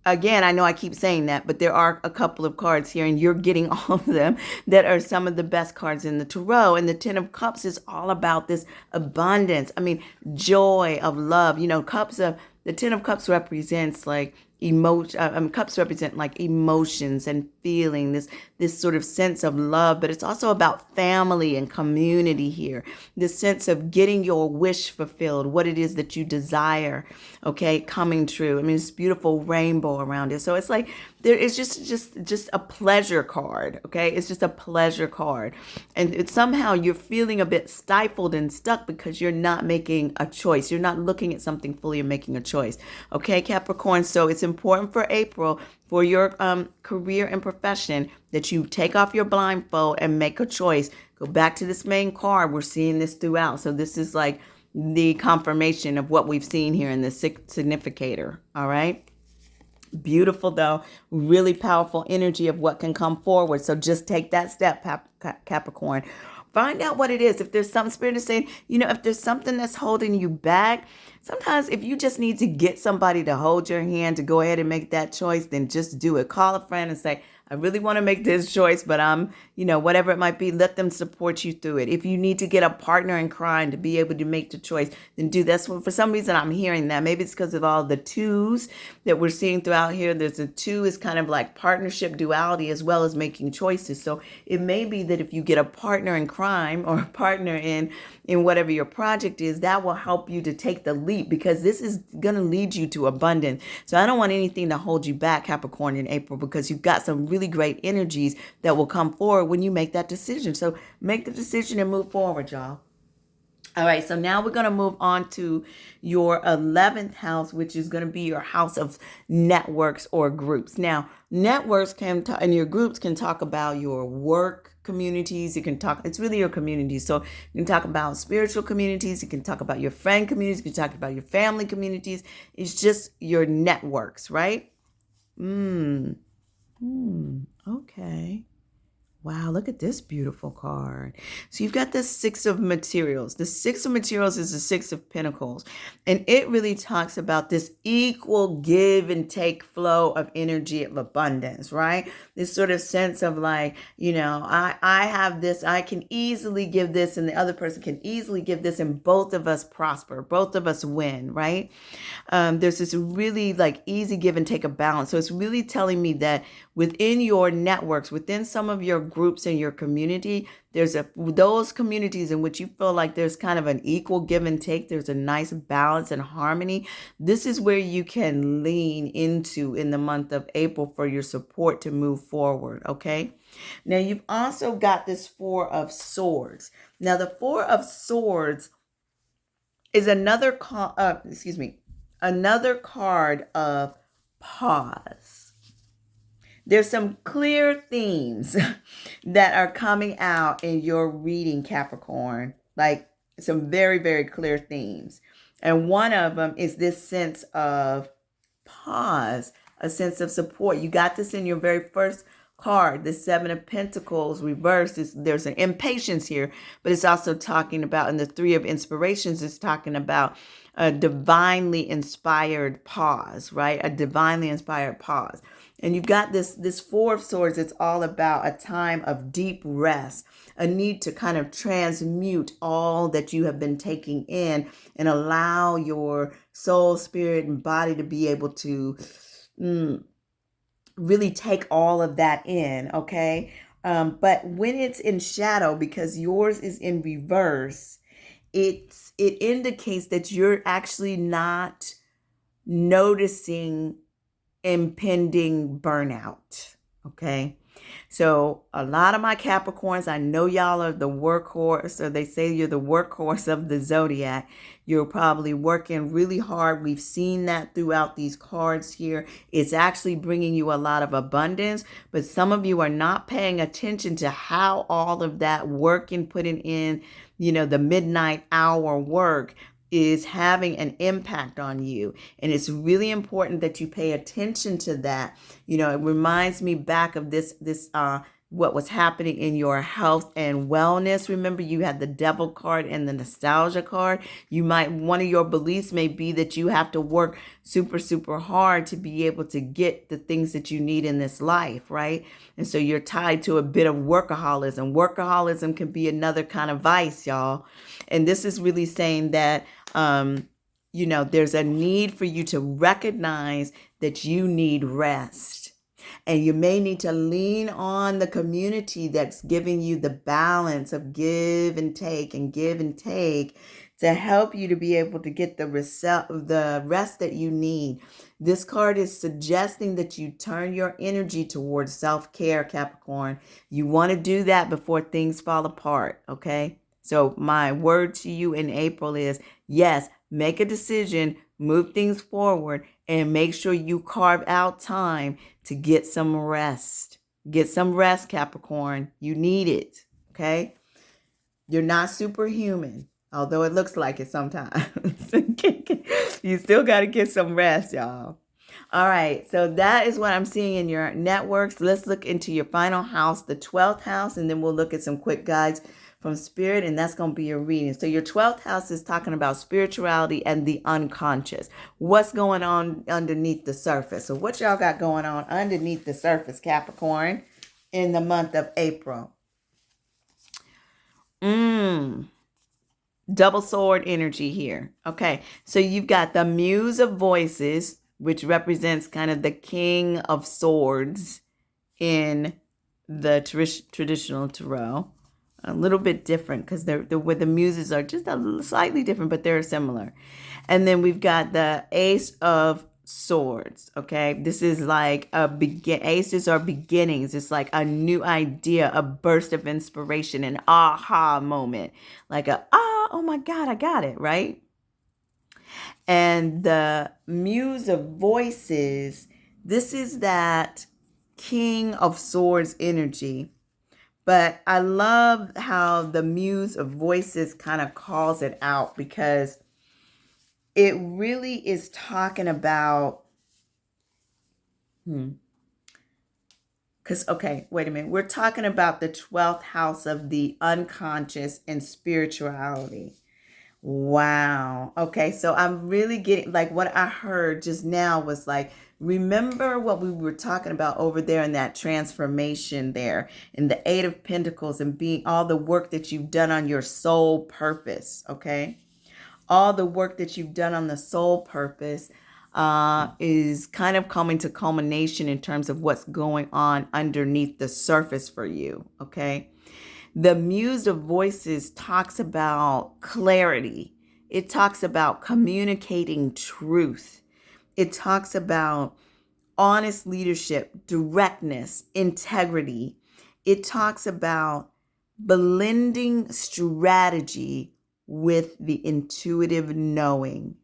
again, I know I keep saying that, but there are a couple of cards here, and you're getting all of them that are some of the best cards in the tarot. And the 10 of Cups is all about this abundance. I mean, joy of love. The 10 of Cups represents like cups represent like emotions and feeling, this sort of sense of love, but it's also about family and community here. This sense of getting your wish fulfilled, what it is that you desire, okay, coming true. I mean, it's beautiful rainbow around it. So it's like there is just a pleasure card, okay? It's just a pleasure card. And somehow you're feeling a bit stifled and stuck because you're not making a choice. You're not looking at something fully and making a choice. Okay, Capricorn. So it's important for April, for your career and profession, that you take off your blindfold and make a choice. Go back to this main card. We're seeing this throughout. So this is like the confirmation of what we've seen here in the Significator. All right. Beautiful, though. Really powerful energy of what can come forward. So just take that step, Capricorn. Find out what it is. If there's some spirit is saying, if there's something that's holding you back, sometimes if you just need to get somebody to hold your hand to go ahead and make that choice, then just do it. Call a friend and say, I really want to make this choice, but whatever it might be, let them support you through it. If you need to get a partner in crime to be able to make the choice, then do that. For some reason, I'm hearing that. Maybe it's because of all the twos that we're seeing throughout here. There's a two is kind of like partnership duality as well as making choices. So it may be that if you get a partner in crime or a partner in whatever your project is, that will help you to take the leap, because this is going to lead you to abundance. So I don't want anything to hold you back, Capricorn, in April, because you've got some really great energies that will come forward when you make that decision. So make the decision and move forward, y'all. All right, so now we're going to move on to your 11th house, which is going to be your house of networks or groups. Now, networks and your groups can talk about your work communities. It's really your community. So you can talk about spiritual communities. You can talk about your friend communities. You can talk about your family communities. It's just your networks, right? Okay. Wow, look at this beautiful card. So you've got the Six of Materials. The Six of Materials is the Six of Pentacles. And it really talks about this equal give and take flow of energy of abundance, right? This sort of sense of like, I have this, I can easily give this, and the other person can easily give this, and both of us prosper, both of us win, right? There's this really like easy give and take of balance. So it's really telling me that within your networks, within some of your groups in your community, there's those communities in which you feel like there's kind of an equal give and take. There's a nice balance and harmony. This is where you can lean into in the month of April for your support to move forward. Okay. Now you've also got this Four of Swords. Now the Four of Swords is another card of pause. There's some clear themes that are coming out in your reading, Capricorn, like some very, very clear themes. And one of them is this sense of pause, a sense of support. You got this in your very first card, the Seven of Pentacles reversed. There's an impatience here, but it's also talking about, in the Three of Inspirations, it's talking about a divinely inspired pause, right? A divinely inspired pause. And you've got this Four of Swords. It's all about a time of deep rest, a need to kind of transmute all that you have been taking in and allow your soul, spirit, and body to be able to really take all of that in, okay? But when it's in shadow, because yours is in reverse, it indicates that you're actually not noticing impending burnout. Okay. So a lot of my Capricorns, I know y'all are the workhorse, or they say you're the workhorse of the zodiac. You're probably working really hard. We've seen that throughout these cards here. It's actually bringing you a lot of abundance, but some of you are not paying attention to how all of that work and putting in, the midnight hour work is having an impact on you. And it's really important that you pay attention to that. It reminds me back of this what was happening in your health and wellness. Remember, you had the devil card and the nostalgia card. One of your beliefs may be that you have to work super, super hard to be able to get the things that you need in this life, right? And so you're tied to a bit of workaholism. Workaholism can be another kind of vice, y'all. And this is really saying that, there's a need for you to recognize that you need rest. And you may need to lean on the community that's giving you the balance of give and take to help you to be able to get the rest that you need. This card is suggesting that you turn your energy towards self-care, Capricorn. You want to do that before things fall apart, okay? So my word to you in April is, yes, make a decision, move things forward, and make sure you carve out time to get some rest. Get some rest, Capricorn. You need it, okay? You're not superhuman, although it looks like it sometimes. You still got to get some rest, y'all. All right, so that is what I'm seeing in your networks. Let's look into your final house, the 12th house, and then we'll look at some quick guides from Spirit, and that's going to be your reading. So your 12th house is talking about spirituality and the unconscious. What's going on underneath the surface? So what y'all got going on underneath the surface, Capricorn, in the month of April? Double sword energy here. Okay, so you've got the Muse of Voices, which represents kind of the King of Swords in the traditional tarot. A little bit different because where the muses are just a slightly different, but they're similar. And then we've got the Ace of Swords. Okay, this is like aces are beginnings. It's like a new idea, a burst of inspiration, an aha moment, like oh my God, I got it, right? And the Muse of Voices, this is that King of Swords energy. But I love how the Muse of Voices kind of calls it out, because it really is talking about, okay, wait a minute. We're talking about the 12th house of the unconscious and spirituality. Wow. Okay, so I'm really getting, like, what I heard just now was like, remember what we were talking about over there in that transformation there in the Eight of Pentacles, and being all the work that you've done on your soul purpose, okay? All the work that you've done on the soul purpose is kind of coming to culmination in terms of what's going on underneath the surface for you, okay? The Muse of Voices talks about clarity. It talks about communicating truth. It talks about honest leadership, directness, integrity. It talks about blending strategy with the intuitive knowing.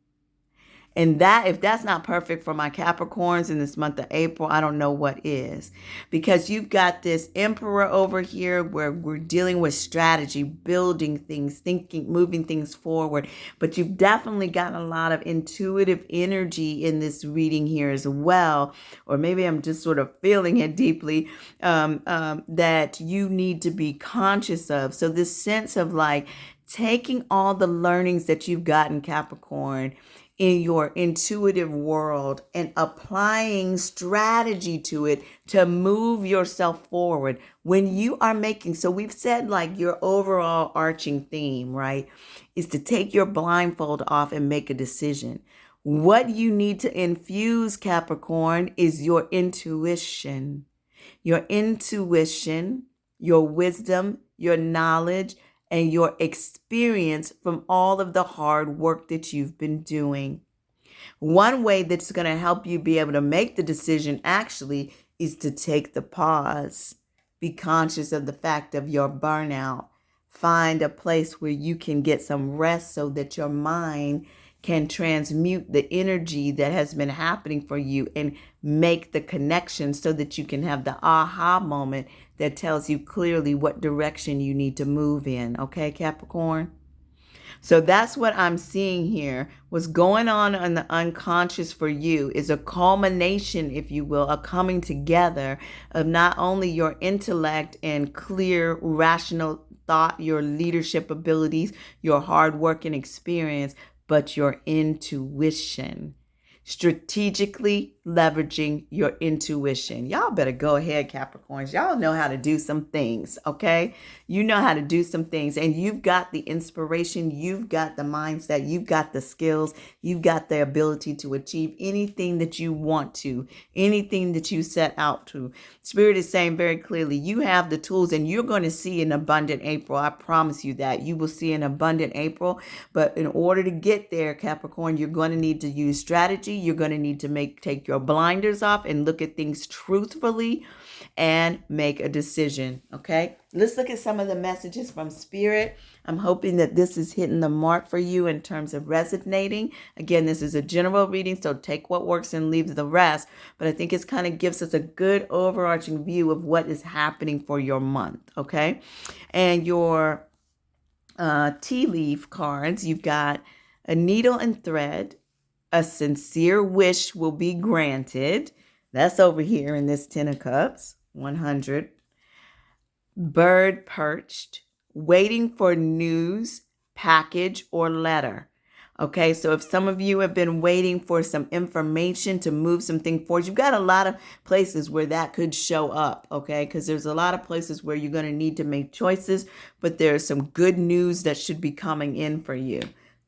And that, if that's not perfect for my Capricorns in this month of April, I don't know what is. Because you've got this Emperor over here where we're dealing with strategy, building things, thinking, moving things forward. But you've definitely got a lot of intuitive energy in this reading here as well. Or maybe I'm just sort of feeling it deeply, that you need to be conscious of. So this sense of like taking all the learnings that you've gotten, Capricorn, in your intuitive world and applying strategy to it to move yourself forward when you are making. So we've said like your overall arching theme, right, is to take your blindfold off and make a decision. What you need to infuse, Capricorn, is your intuition. Your intuition, your wisdom, your knowledge, and your experience from all of the hard work that you've been doing. One way that's going to help you be able to make the decision actually is to take the pause. Be conscious of the fact of your burnout. Find a place where you can get some rest so that your mind can transmute the energy that has been happening for you and make the connection so that you can have the aha moment that tells you clearly what direction you need to move in. Okay, Capricorn? So that's what I'm seeing here. What's going on in the unconscious for you is a culmination, if you will, a coming together of not only your intellect and clear, rational thought, your leadership abilities, your hard work and experience, but your intuition. Strategically leveraging your intuition. Y'all better go ahead, Capricorns. Y'all know how to do some things, okay? You know how to do some things, and you've got the inspiration, you've got the mindset, you've got the skills, you've got the ability to achieve anything that you want to, anything that you set out to. Spirit is saying very clearly, you have the tools, and you're going to see an abundant April. I promise you that. You will see an abundant April, but in order to get there, Capricorn, you're going to need to use strategy. You're going to need to take your blinders off and look at things truthfully and make a decision. Okay, let's look at some of the messages from Spirit. I'm hoping that this is hitting the mark for you in terms of resonating. Again, this is a general reading, so take what works and leave the rest. But I think it kind of gives us a good overarching view of what is happening for your month. Okay, and your tea leaf cards, you've got a needle and thread. A sincere wish will be granted. That's over here in this 10 of Cups, 100. Bird perched, waiting for news, package, or letter. Okay, so if some of you have been waiting for some information to move something forward, you've got a lot of places where that could show up, okay? Because there's a lot of places where you're going to need to make choices, but there's some good news that should be coming in for you.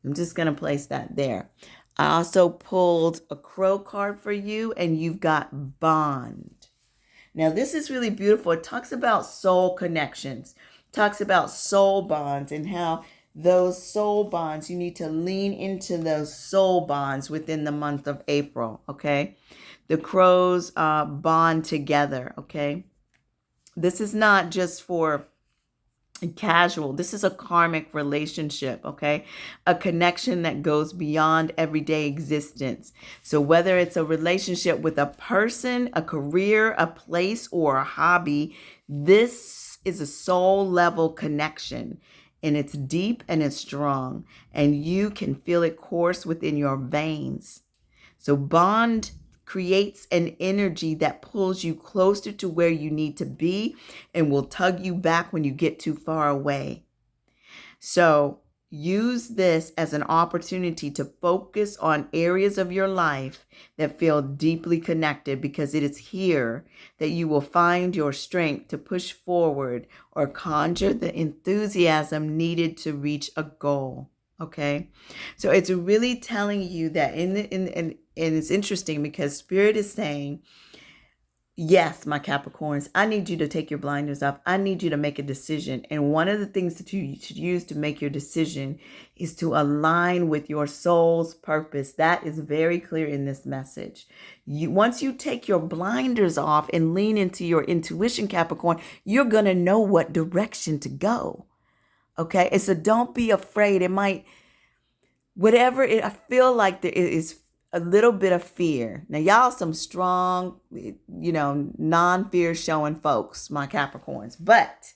I'm just going to place that there. I also pulled a crow card for you, and you've got bond. Now, this is really beautiful. It talks about soul connections, talks about soul bonds and how those soul bonds, you need to lean into those soul bonds within the month of April, okay? The crows bond together, okay? This is not just for casual. This is a karmic relationship, okay? A connection that goes beyond everyday existence. So whether it's a relationship with a person, a career, a place, or a hobby, this is a soul level connection. And it's deep and it's strong. And you can feel it course within your veins. So bond creates an energy that pulls you closer to where you need to be and will tug you back when you get too far away. So use this as an opportunity to focus on areas of your life that feel deeply connected, because it is here that you will find your strength to push forward or conjure the enthusiasm needed to reach a goal. Okay, so it's really telling you that and it's interesting because Spirit is saying, yes, my Capricorns, I need you to take your blinders off. I need you to make a decision. And one of the things that you should use to make your decision is to align with your soul's purpose. That is very clear in this message. Once you take your blinders off and lean into your intuition, Capricorn, you're going to know what direction to go. Okay, and so don't be afraid. It might, I feel like there is a little bit of fear. Now, y'all some strong, non-fear showing folks, my Capricorns, but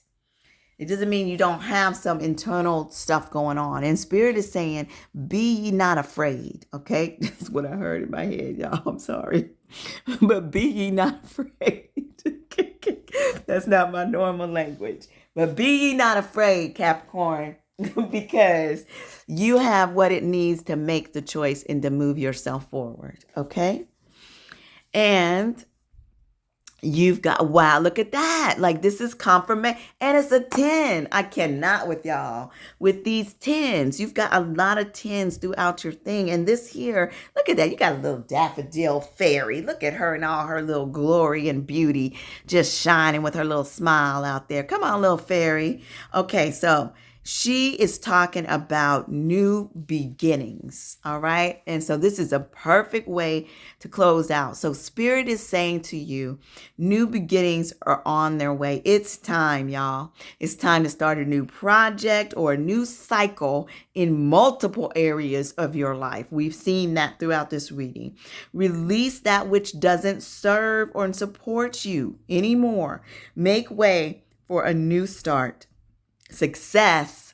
it doesn't mean you don't have some internal stuff going on. And Spirit is saying, be ye not afraid, okay? That's what I heard in my head, y'all. I'm sorry. But be ye not afraid. That's not my normal language. But be ye not afraid, Capricorn, because you have what it needs to make the choice and to move yourself forward, okay? And You've got, wow, look at that. Like this is confirmation. And it's a 10. I cannot with y'all. With these 10s, you've got a lot of 10s throughout your thing. And this here, look at that. You got a little daffodil fairy. Look at her and all her little glory and beauty just shining with her little smile out there. Come on, little fairy. Okay, so she is talking about new beginnings. All right. And so this is a perfect way to close out. So Spirit is saying to you, new beginnings are on their way. It's time, y'all. It's time to start a new project or a new cycle in multiple areas of your life. We've seen that throughout this reading. Release that which doesn't serve or support you anymore. Make way for a new start. Success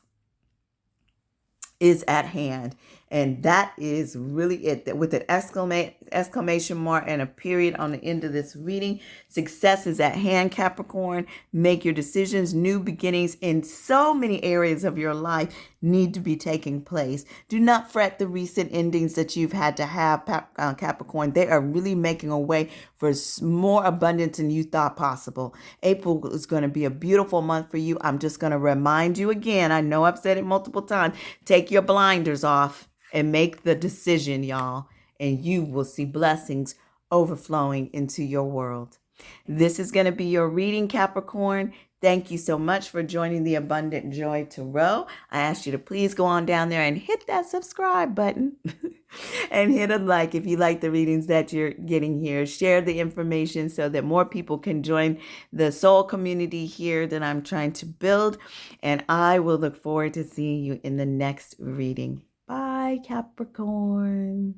is at hand. And that is really it. That with an exclamation mark and a period on the end of this reading, success is at hand, Capricorn. Make your decisions. New beginnings in so many areas of your life need to be taking place. Do not fret the recent endings that you've had to have, Capricorn. They are really making a way for more abundance than you thought possible. April is going to be a beautiful month for you. I'm just going to remind you again. I know I've said it multiple times. Take your blinders off and make the decision, y'all, and you will see blessings overflowing into your world. This is going to be your reading, Capricorn. Thank you so much for joining the Abundant Joy Tarot. I ask you to please go on down there and hit that subscribe button and hit a like if you like the readings that you're getting here. Share the information so that more people can join the soul community here that I'm trying to build. And I will look forward to seeing you in the next reading. Bye, Capricorn.